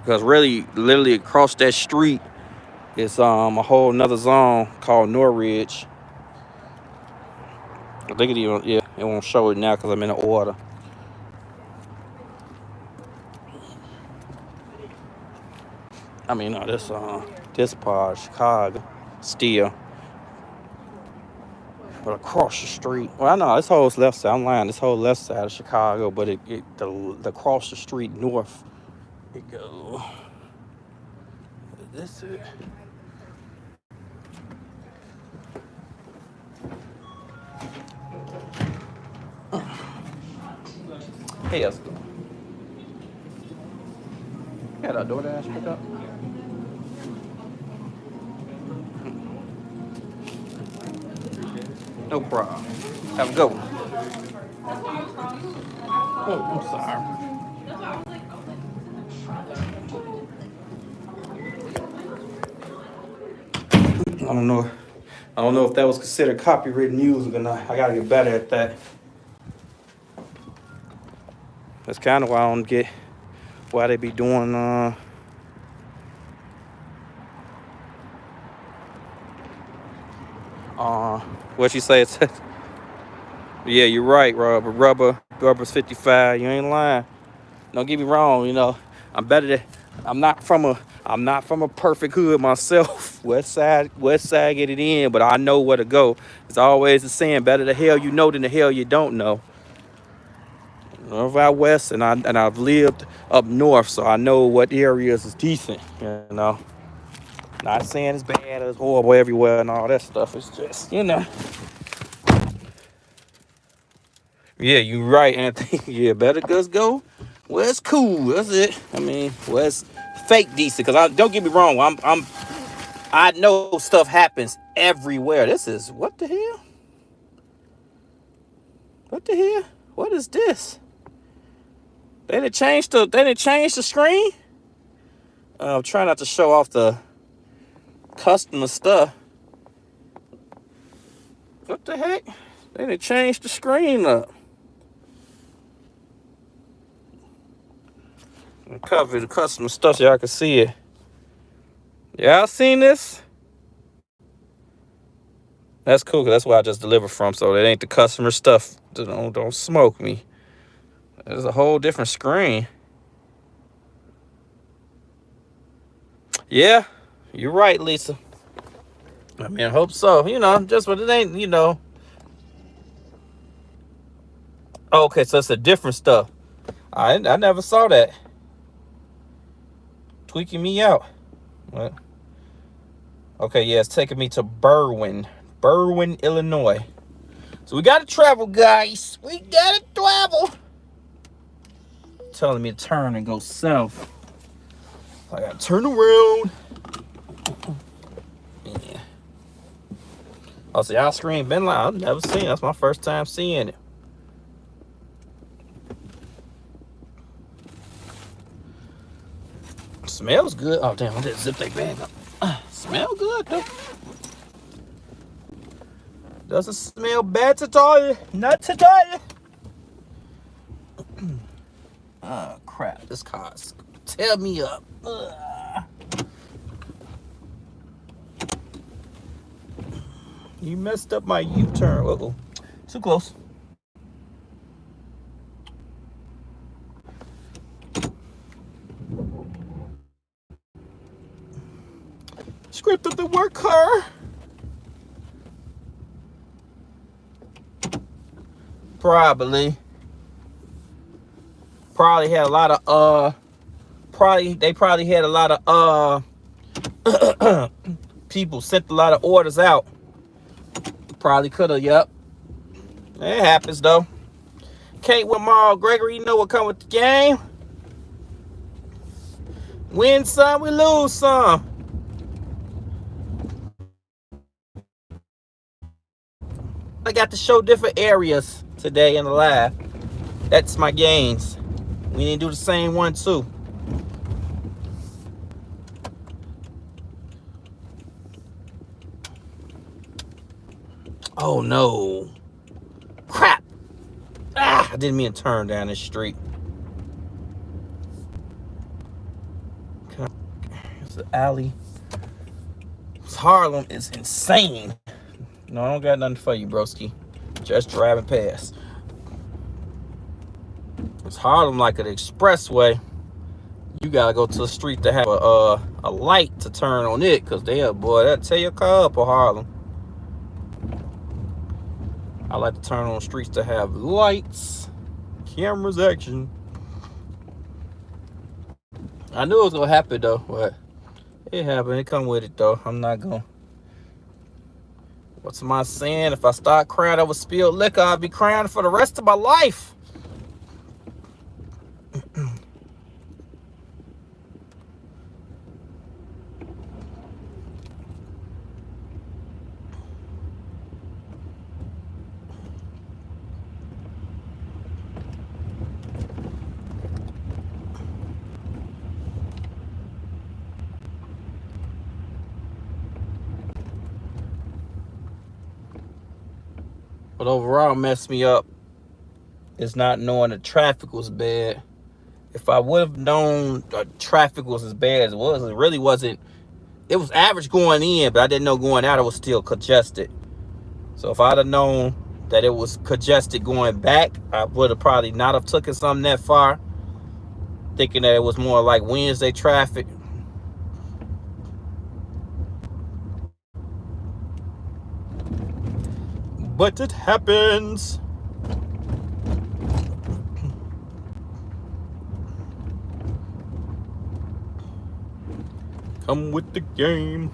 because really, literally across that street is a whole nother zone called Norridge. I think it won't show it now because I'm in the order. I mean, no, this part of Chicago still. But across the street, well, I know this whole left side. I'm lying. This whole left side of Chicago, but the across the street north, it go. This it. Hey, let's go. Got a Doordash pick up. No problem. Have a good one. Oh, I'm sorry. I don't know if that was considered copyrighted music or not. I gotta get better at that. That's kind of why I don't get why they be doing what you say? It's yeah, you're right, rubber's 55. You ain't lying. Don't get me wrong. I'm better than I'm not from a perfect hood myself. West side get it in, but I know where to go. It's always the saying, better the hell you know than the hell you don't know. I'm out west, and I've lived up north, so I know what areas is decent. Not saying it's bad or it's horrible everywhere and all that stuff. It's just Yeah, you right, Anthony. Yeah, better just go where it's cool. That's it. I mean, where it's fake decent. Cause don't get me wrong. I know stuff happens everywhere. This is what the hell? What the hell? What is this? They didn't change the screen. I'm trying not to show off the customer stuff. What the heck? They didn't change the screen up. Cover the customer stuff so y'all can see it. Y'all seen this? That's cool, cause that's where I just delivered from. So that ain't the customer stuff. Don't smoke me. There's a whole different screen. Yeah, you're right, Lisa. I mean, I hope so. Just but it ain't. Okay, so it's a different stuff. I never saw that. Tweaking me out. What? Okay, yeah, it's taking me to Berwyn, Illinois. So we gotta travel, guys. We gotta travel. Telling me to turn and go south. I gotta turn around. Yeah. Oh, see, y'all screen been like I've never seen. That's my first time seeing it. Smells good. Oh damn! I didn't zip that bag up. Smell good though. Doesn't smell bad at all. Not today. Oh crap! This car's tear me up. You messed up my U-turn. Uh-oh. Too close. Script of the work car. Probably had a lot of they probably had a lot of people sent a lot of orders out. Probably could have, yep. It happens though. Kate with Maul Gregory, you know what come with the game. Win some, we lose some. I got to show different areas today in the live. That's my gains. We need to do the same one too. Oh no. Crap. I didn't mean to turn down this street. It's the alley. Harlem is insane. No, I don't got nothing for you, broski. Just driving past. It's Harlem like an expressway. You gotta go to the street to have a light to turn on it, cause that'll tear your car up on Harlem. I like to turn on streets to have lights, cameras, action. I knew it was gonna happen though, but it happened. It come with it though. I'm not gonna. What's my saying? If I start crying over spilled liquor, I'll be crying for the rest of my life. But overall, messed me up is not knowing the traffic was bad. If I would have known the traffic was as bad as it was, it really wasn't. It was average going in, but I didn't know going out it was still congested. So if I'd have known that it was congested going back, I would have probably not have took it something that far, thinking that it was more like Wednesday traffic. But it happens. Come with the game.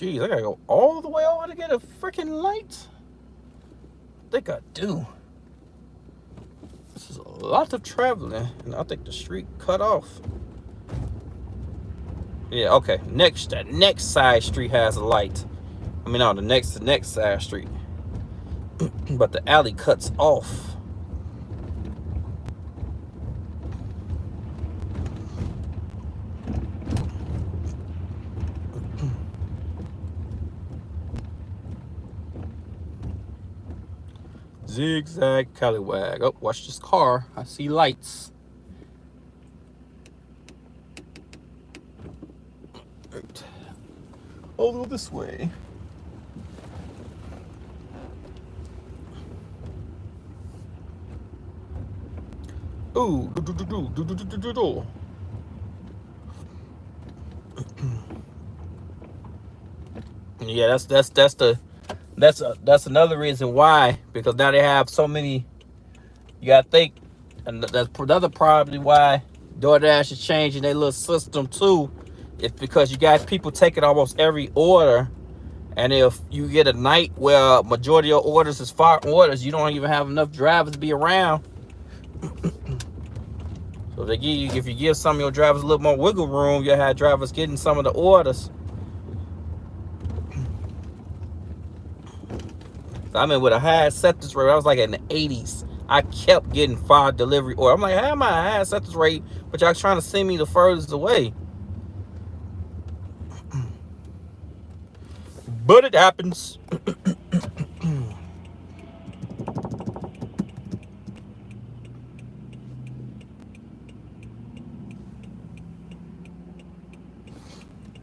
Jeez, I gotta go all the way over to get a freaking light. I think I do. This is a lot of traveling, and I think the street cut off. Yeah, okay. The next side street has a light. I mean, no, the next side street. But the alley cuts off. Zigzag Callywag. Oh, watch this car. I see lights. Right. Over this way. Ooh, do. Yeah, that's another reason why, because now they have so many. You gotta think, and that's another probably why Doordash is changing their little system too. It's because you got people taking almost every order, and if you get a night where majority of orders is far orders, you don't even have enough drivers to be around. So they give you, if you give some of your drivers a little more wiggle room, you'll have drivers getting some of the orders. So I mean, with a high acceptance rate, I was like in the 80s. I kept getting 5 delivery orders. I'm like, how am I a high acceptance rate, but y'all trying to send me the furthest away? But it happens.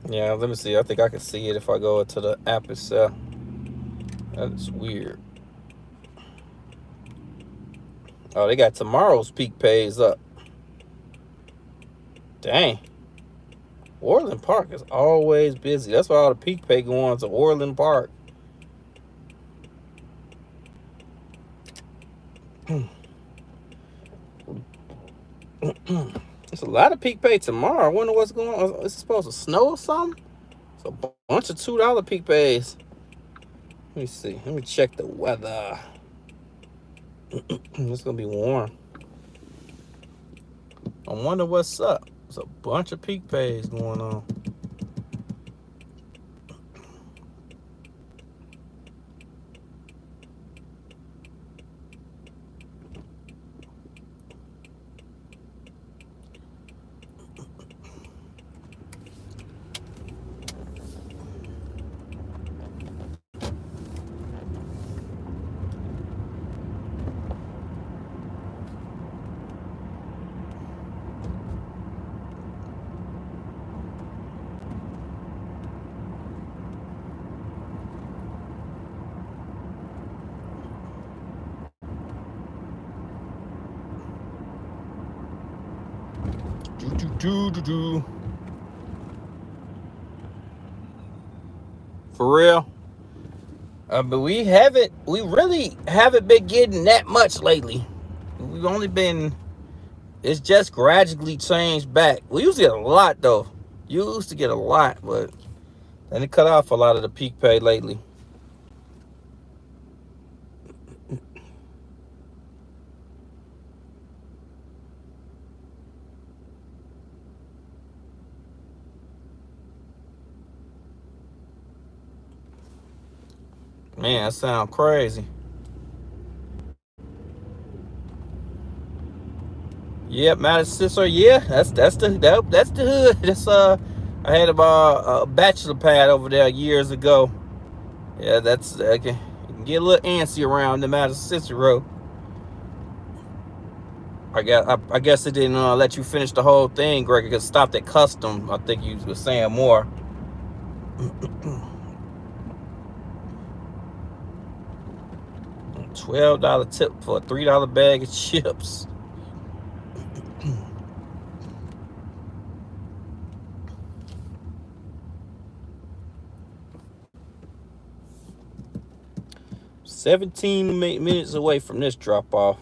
Yeah, let me see. I think I can see it if I go to the app itself. That's weird. Oh, they got tomorrow's peak pays up. Dang. Orland Park is always busy. That's why all the peak pay go on to Orland Park. There's a lot of peak pay tomorrow. I wonder what's going on. Is it supposed to snow or something? It's a bunch of $2 peak pays. Let me see. Let me check the weather. It's gonna be warm. I wonder what's up. There's a bunch of peak pays going on. For real. But we really haven't been getting that much lately. We've only been, it's just gradually changed back. We used to get a lot though. You used to get a lot, but then it cut off a lot of the peak pay lately. Man, that sounds crazy. Yep, Madison. Yeah, that's the hood. That's I had a bachelor pad over there years ago. Yeah, that's okay. You can get a little antsy around the Madison Road. I guess it didn't let you finish the whole thing, Greg. It stopped at custom. I think you were saying more. $12 tip for a $3 bag of chips. $17 minutes away from this drop off.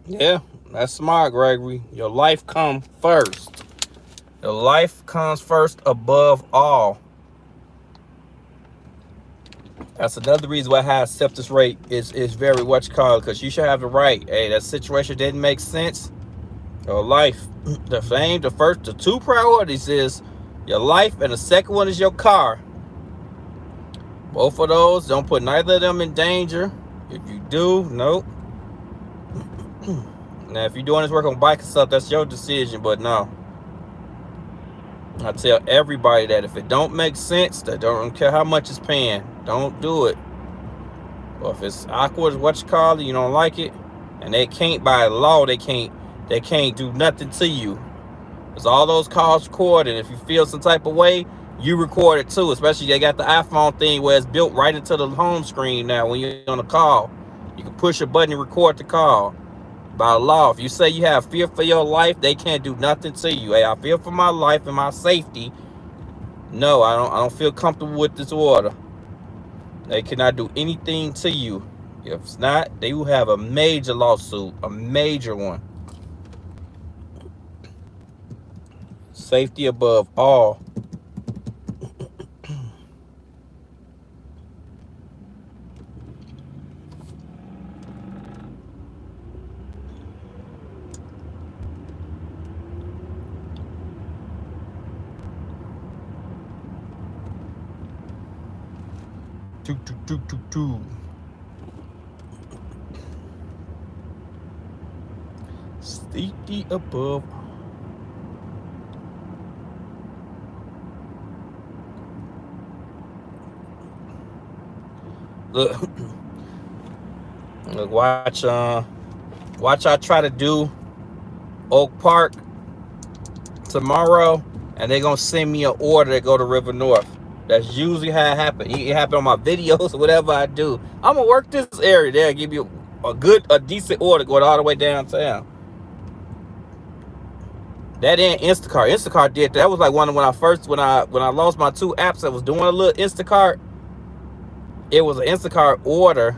Yeah, that's smart, Gregory. Your life comes first. Your life comes first above all. That's another reason why high acceptance rate is very much called, because you should have the right. Hey, that situation didn't make sense. Your life. The two priorities is your life, and the second one is your car. Both of those, don't put neither of them in danger. If you do, nope. Now, if you're doing this work on bike and stuff, that's your decision, but no. I tell everybody that if it don't make sense, that don't care how much it's paying, don't do it. Or if it's awkward, what you call it, you don't like it, and they can't, by law, they can't do nothing to you. Because all those calls recorded. If you feel some type of way, you record it too. Especially they got the iPhone thing where it's built right into the home screen now. When you're on a call, you can push a button and record the call. By law, if you say you have fear for your life, they can't do nothing to you. Hey, I fear for my life and my safety. No, I don't feel comfortable with this order. They cannot do anything to you. If it's not, they will have a major lawsuit, a major one. Safety above all. Safety above. Look, look, watch I try to do Oak Park tomorrow, and they're gonna send me an order to go to River North. That's usually how it happens. It happens on my videos or whatever I do. I'm gonna work this area. They'll give you a decent order going all the way downtown. That ain't Instacart. Instacart did that. That was like when I lost my two apps, I was doing a little Instacart. It was an Instacart order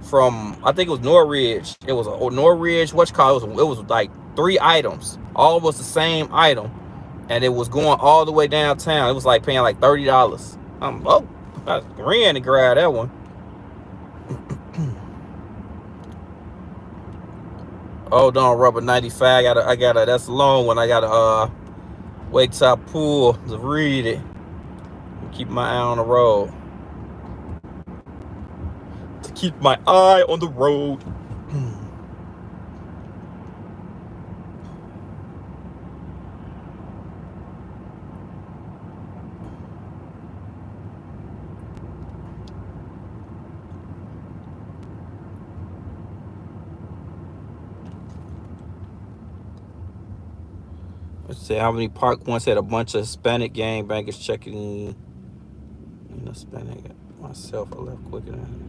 from, I think it was Norridge. It was a Norridge, it was like 3 items. All was the same item. And it was going all the way downtown. It was like paying like $30. I ran to grab that one. Oh, don't rubber 95. I gotta, that's a long one. I gotta wait till I pull to read it. Keep my eye on the road. To keep my eye on the road. Let's see how many park ones had a bunch of Hispanic gangbangers checking in. Hispanic myself, I left quicker than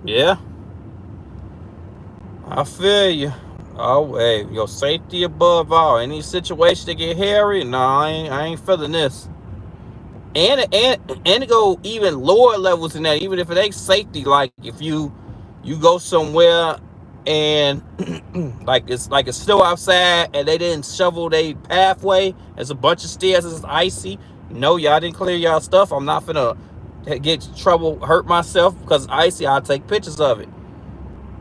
yeah. I feel you. Oh, hey, your safety above all. Any situation that get hairy, no, I ain't feeling this. And it go even lower levels than that. Even if it ain't safety, like if you go somewhere and like it's still outside and they didn't shovel their pathway. There's a bunch of stairs. It's icy. No, y'all didn't clear y'all stuff. I'm not finna get in trouble, hurt myself because it's icy. I'll take pictures of it.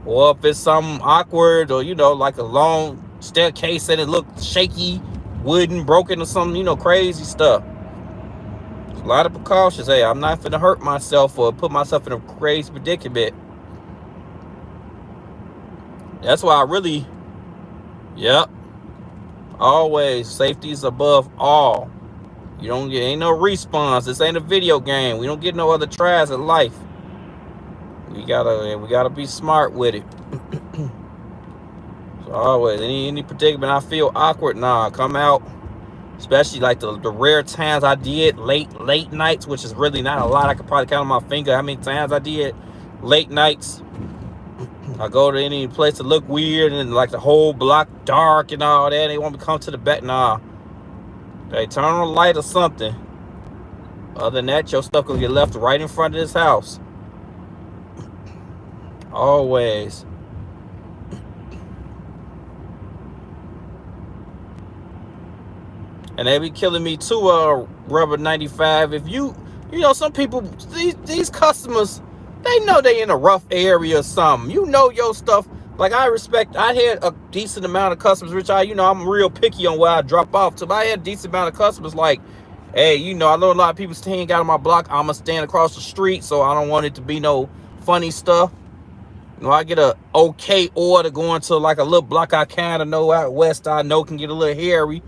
Or if it's something awkward or like a long staircase and it looked shaky, wooden, broken or something, crazy stuff. A lot of precautions. Hey, I'm not finna hurt myself or put myself in a crazy predicament. That's why yep. Always, safety is above all. You don't get, ain't no respawns. This ain't a video game. We don't get no other tries in life. We gotta be smart with it. So always, any predicament I feel awkward, nah, come out. Especially like the rare times I did late nights, which is really not a lot. I could probably count on my finger how many times I did late nights. I go to any place to look weird and like the whole block dark and all that. They want me to come to the back. Nah. They turn on a light or something. Other than that, your stuff gonna get left right in front of this house. Always. And they be killing me too, Rubber 95. If you know, some people, these customers, they know they in a rough area or something. You know your stuff. Like, I had a decent amount of customers, which I'm real picky on where I drop off to. But I had a decent amount of customers like, hey, I know a lot of people hang out on my block. I'm going to stand across the street, so I don't want it to be no funny stuff. I get a okay order going to like a little block I kind of know out west. I know can get a little hairy.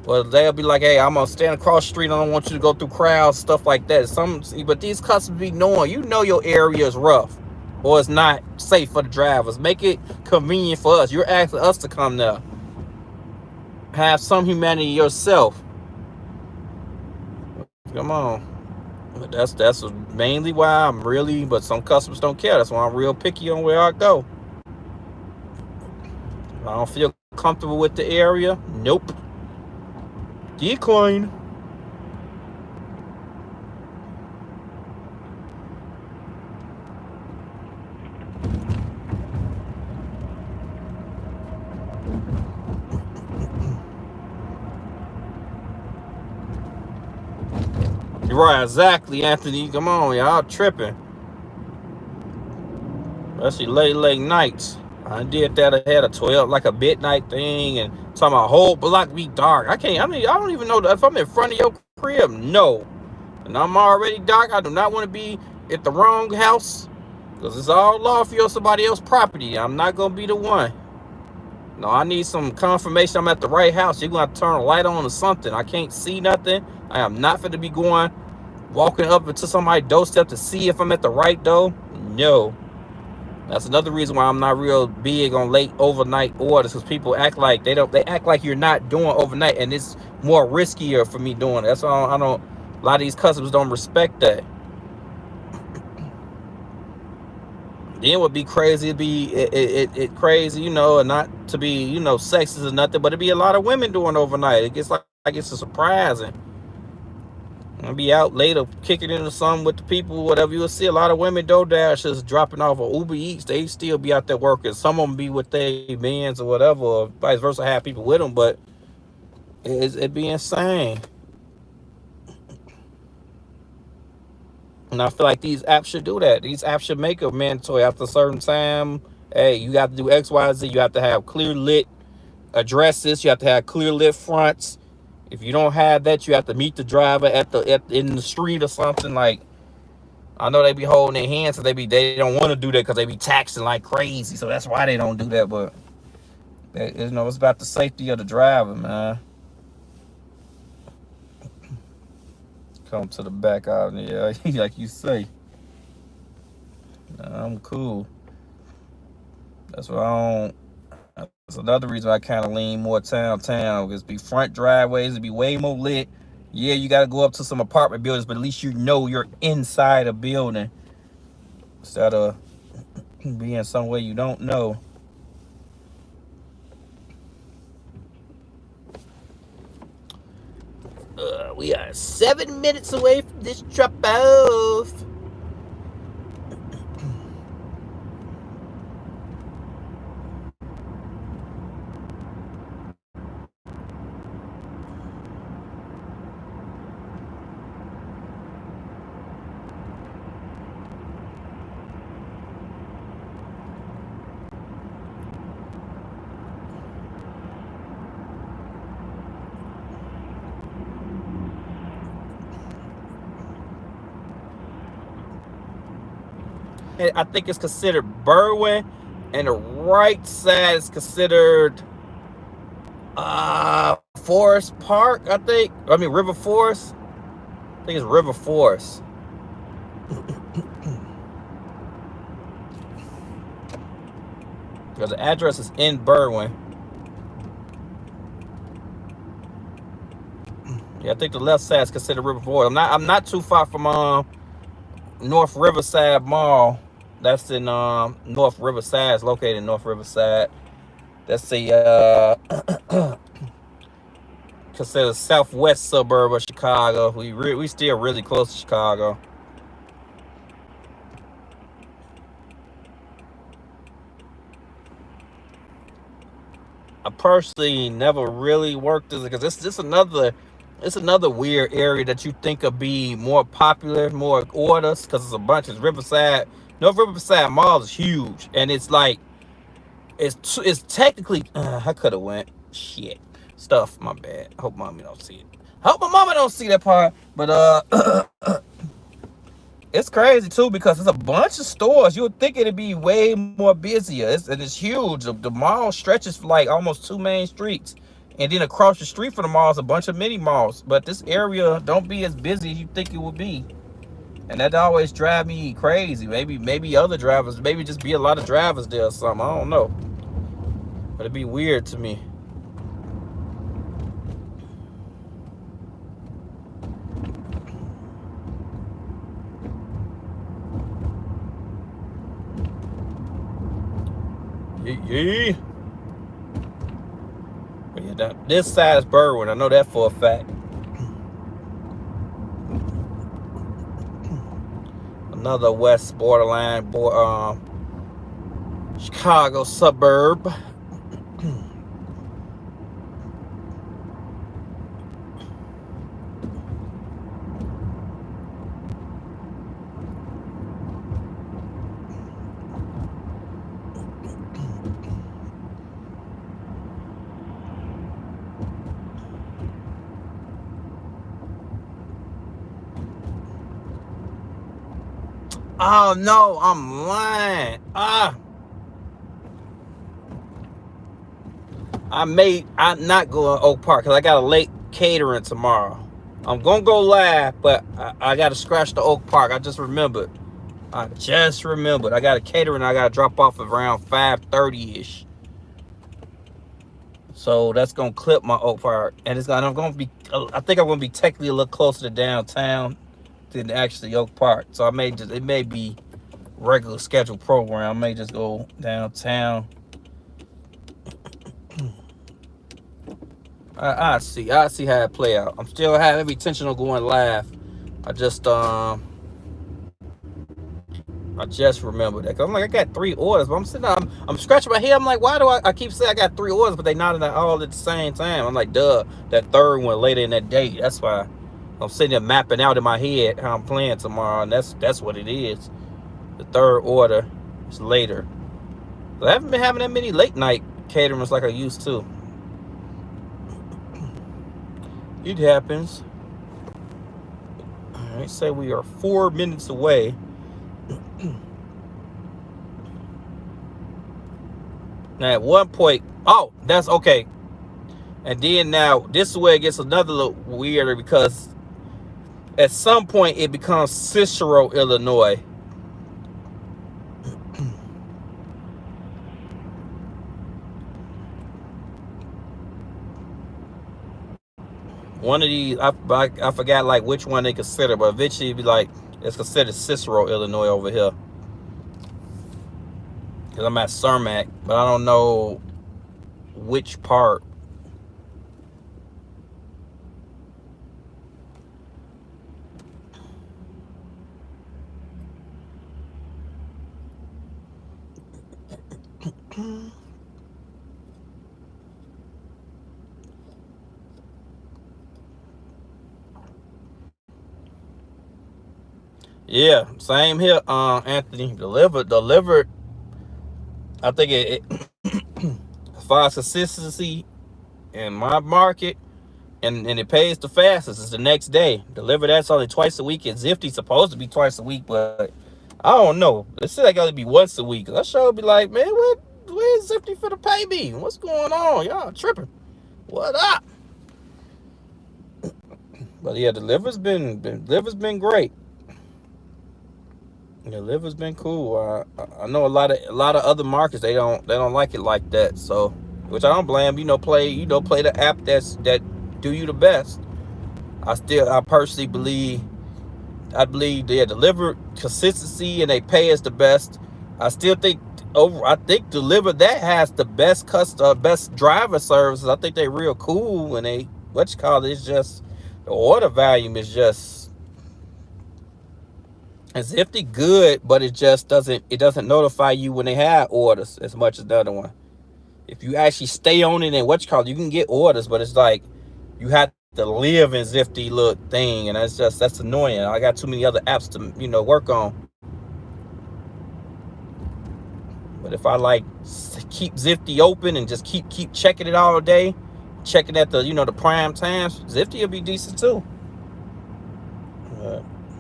But they'll be like, hey, I'm going to stand across the street. I don't want you to go through crowds, stuff like that. But these customers be knowing, your area is rough or it's not safe for the drivers. Make it convenient for us. You're asking us to come there. Have some humanity yourself. Come on. But that's mainly why but some customers don't care. That's why I'm real picky on where I go. If I don't feel comfortable with the area, nope. Decline. Right, exactly, Anthony. Come on, y'all tripping. Especially late nights. I did that. I had a 12, like a midnight thing, and talking about whole block be dark. I don't even know if I'm in front of your crib. No. And I'm already dark. I do not want to be at the wrong house, because it's all lawful or somebody else's property. I'm not going to be the one. No, I need some confirmation I'm at the right house. You're going to have to turn a light on or something. I can't see nothing. I am not going to be walking up into somebody's doorstep to see if I'm at the right door. No. That's another reason why I'm not real big on late overnight orders, because people act like they act like you're not doing overnight, and it's more riskier for me doing it. That's why a lot of these customers don't respect that. Then would be crazy, it'd be it crazy, and not to be, sexist or nothing, but it'd be a lot of women doing overnight. It gets like it's a surprising. I'll be out later kicking into something with the people, whatever. You'll see a lot of women Doordashers dropping off of Uber Eats. They still be out there working. Some of them be with their mans or whatever, or vice versa, have people with them, but it'd be insane. And I feel like these apps should do that. These apps should make it mandatory after a certain time. Hey, you have to do X, Y, Z. You have to have clear lit addresses. You have to have clear lit fronts. If you don't have that, you have to meet the driver in the street or something. Like, I know they be holding their hands, so they don't want to do that because they be taxing like crazy. So that's why they don't do that. But it's about the safety of the driver, man. Come to the back out, yeah, like you say. I'm cool. That's why that's another reason I kind of lean more town, because be front driveways, it be way more lit. Yeah, you got to go up to some apartment buildings, but at least you're inside a building instead of being somewhere you don't know. We are 7 minutes away from this drop off. I think it's considered Berwyn, and the right side is considered Forest Park, River Forest. I think it's River Forest. Because the address is in Berwyn. Yeah, I think the left side is considered River Forest. I'm not too far from North Riverside Mall. That's in North Riverside. It's located in North Riverside. That's a considered southwest suburb of Chicago. We still really close to Chicago. I personally never really worked as because it's another weird area that you think would be more popular, more orders because it's a bunch. It's Riverside. No, Riverside Mall is huge, and it's like it's technically. I could have went shit stuff. My bad. Hope mommy don't see it. Hope my mama don't see that part. But it's crazy too because it's a bunch of stores. You would think it'd be way more busier. And it's huge. The mall stretches for like almost 2 main streets, and then across the street from the mall is a bunch of mini malls. But this area don't be as busy as you think it would be, and that always drive me crazy. Maybe other drivers, maybe just be a lot of drivers there or something. I don't know, but it'd be weird to me. Yeah. But yeah, this side is Berwyn. I know that for a fact. Another west borderline, Chicago suburb. Oh no, I'm lying. I'm not going to Oak Park because I got a late catering tomorrow. I'm gonna go live, but I gotta scratch the Oak Park. I just remembered. I got a catering I gotta drop off around 5:30ish. So that's gonna clip my Oak Park, and I'm gonna be. I think I'm gonna be technically a little closer to downtown than actually Oak Park. So it may be regular scheduled program. I may just go downtown. I see how it play out. I'm still having every intention of going live. I just remembered that. 'Cause I'm like, I got 3 orders, but I'm scratching my head. I'm like, why do I keep saying I got 3 orders, but they not all at the same time? I'm like, duh, that third one later in that day. That's why I'm sitting there mapping out in my head how I'm playing tomorrow, and that's what it is. The third order is later. But I haven't been having that many late night caterings like I used to. It happens. All right, say we are 4 minutes away. Now at one point, that's okay. And then now this is where it gets another little weirder because at some point it becomes Cicero, Illinois. One of these, I forgot like which one they consider, but eventually it'd be like it's considered Cicero, Illinois over here. Because I'm at Cermak, but I don't know which part. Yeah, same here, Anthony. Delivered. I think it as far as consistency in my market, and it pays the fastest. It's the next day. Delivered that's only twice a week. And Zifty's supposed to be twice a week, but I don't know. It said I gotta be once a week. I sure be like, man, where's Zifty for the pay me? What's going on? Y'all tripping. What up? But yeah, Deliver's been great. Deliver's been cool. I know a lot of other markets they don't like it like that. So, which I don't blame. Play the app that do you the best. I personally believe they deliver consistency and they pay us the best. I think Deliver that has the best driver services. I think they real cool and they what you call it, it's just the order volume is just it's Zifty good, but it doesn't notify you when they have orders as much as the other one. If you actually stay on it and what you call it, you can get orders, but it's like you have to live in Zifty little thing, and that's annoying. I got too many other apps to work on. But if I like keep Zifty open and just keep checking it all day, checking at the prime times, Zifty will be decent too.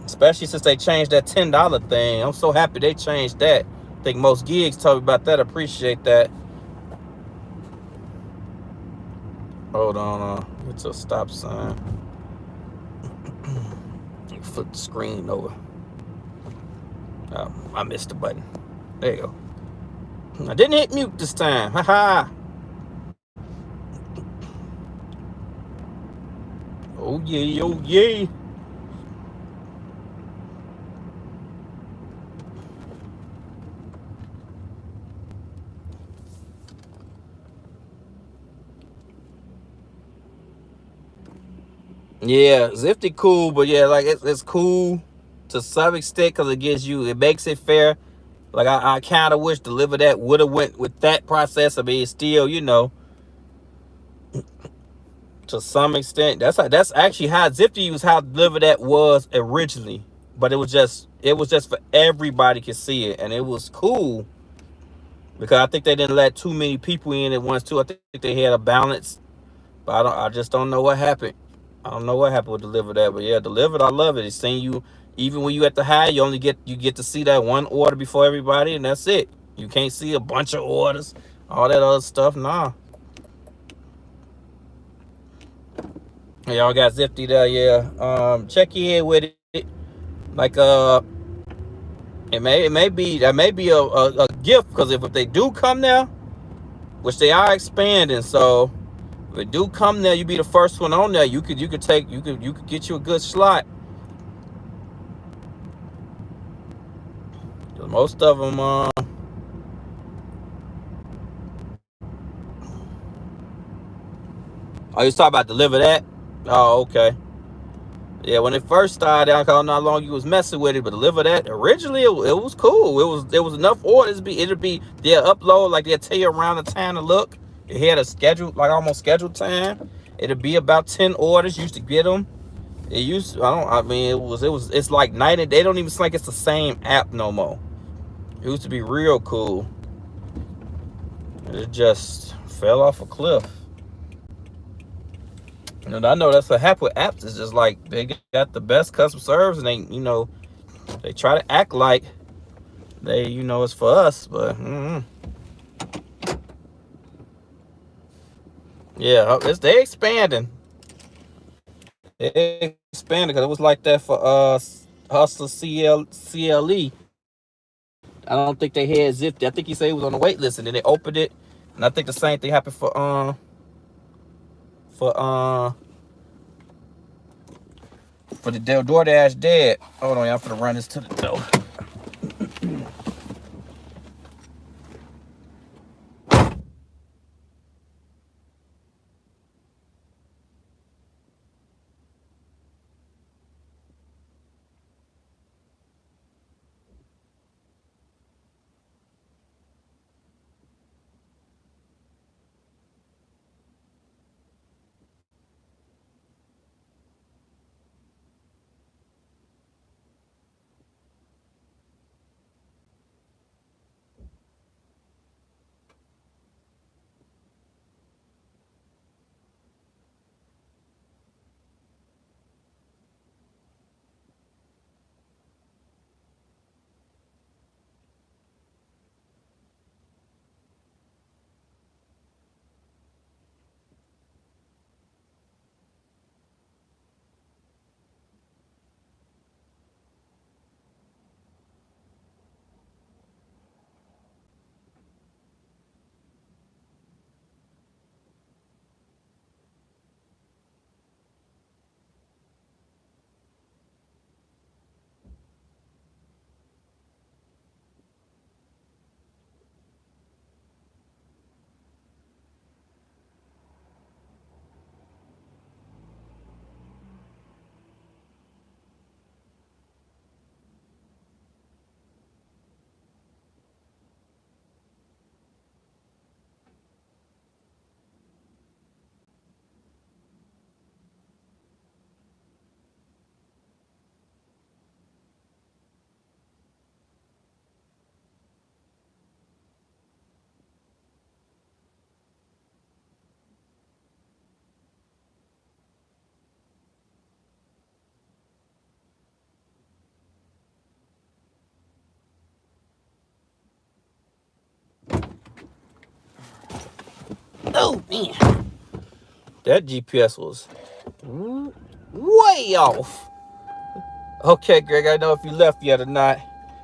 Especially since they changed that $10 thing. I'm so happy they changed that. I think most gigs told me about that. Appreciate that. Hold on, it's a stop sign. Flip the screen over. Oh, I missed the button. There you go. I didn't hit mute this time. Haha. Oh yeah, oh yeah. Yeah, Zifty cool, but yeah, like it's cool to some extent because it makes it fair. Like I kind of wish Deliver That would have went with that process. I mean, it's still, to some extent, that's actually how Zifty was how Deliver That was originally, but it was just for everybody could see it, and it was cool because I think they didn't let too many people in at once too. I think they had a balance, but I just don't know what happened. I don't know what happened with Deliver That, but yeah, Delivered, I love it. It's saying you even when you at the high, you get to see that one order before everybody, and that's it. You can't see a bunch of orders, all that other stuff. Nah. Y'all got Zifty there, yeah. Check in with it. Like it may be a gift because if they do come now, which they are expanding, so if they do come there, you be the first one on there. You could get you a good slot. Most of them, oh, you talking about Deliver That? Oh, okay. Yeah, when it first started, I don't know how long you was messing with it, but Deliver That originally it was cool. There was enough orders. They'll upload like they'll tell you around the time to look. It had a schedule like almost scheduled time. It'll be about 10 orders. You used to get them. It used to, I don't I mean it's like night and they don't even seem like it's the same app no more. It used to be real cool. It just fell off a cliff. And I know that's what happened with apps. It's just like they got the best customer service, and they try to act like it's for us, but yeah, they expanding. They expanding because it was like that for Hustler CLE. I don't think they had Zifty. I think he said it was on the wait list, and then they opened it, and I think the same thing happened for the Doordash dead. Hold on, y'all, for to run this to the door. Oh, man. That GPS was way off. Okay, Greg, I know if you left yet or not.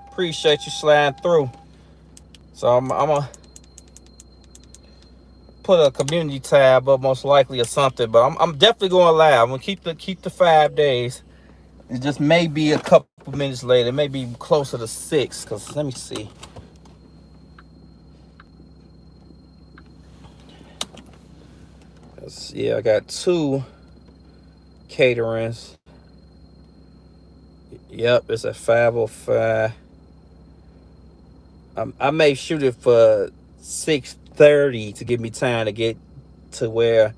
Appreciate you sliding through. So I'm going to put a community tab up most likely or something. But I'm definitely going live. I'm going to keep the 5 days. It just may be a couple minutes later. It may be closer to 6. Because let me see. Yeah, I got 2 caterings. Yep, it's at 5:05. I may shoot it for 6:30 to give me time to get to where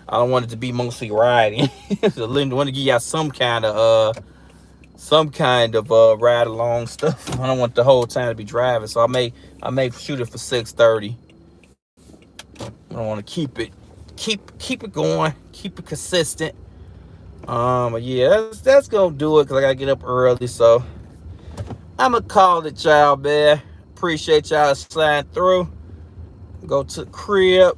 I don't want it to be mostly riding. So I want to give y'all some kind of ride along stuff. I don't want the whole time to be driving, so I may shoot it for 6:30. I don't want to keep it going, keep it consistent. But yeah, that's gonna do it because I gotta get up early. So I'ma call it, y'all, man. Appreciate y'all sliding through. Go to the crib.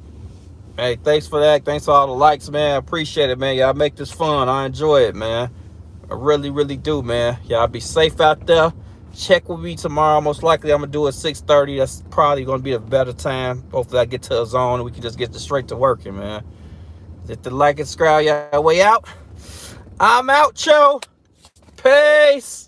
Hey, thanks for that. Thanks for all the likes, man. I appreciate it, man. Y'all make this fun. I enjoy it, man. I really, really do, man. Y'all be safe out there. Check with me tomorrow. Most likely I'm gonna do it 6:30. That's probably gonna be a better time. Hopefully I get to a zone and we can just get straight to working, man. Hit the like and subscribe, y'all way out. I'm out, yo. Peace.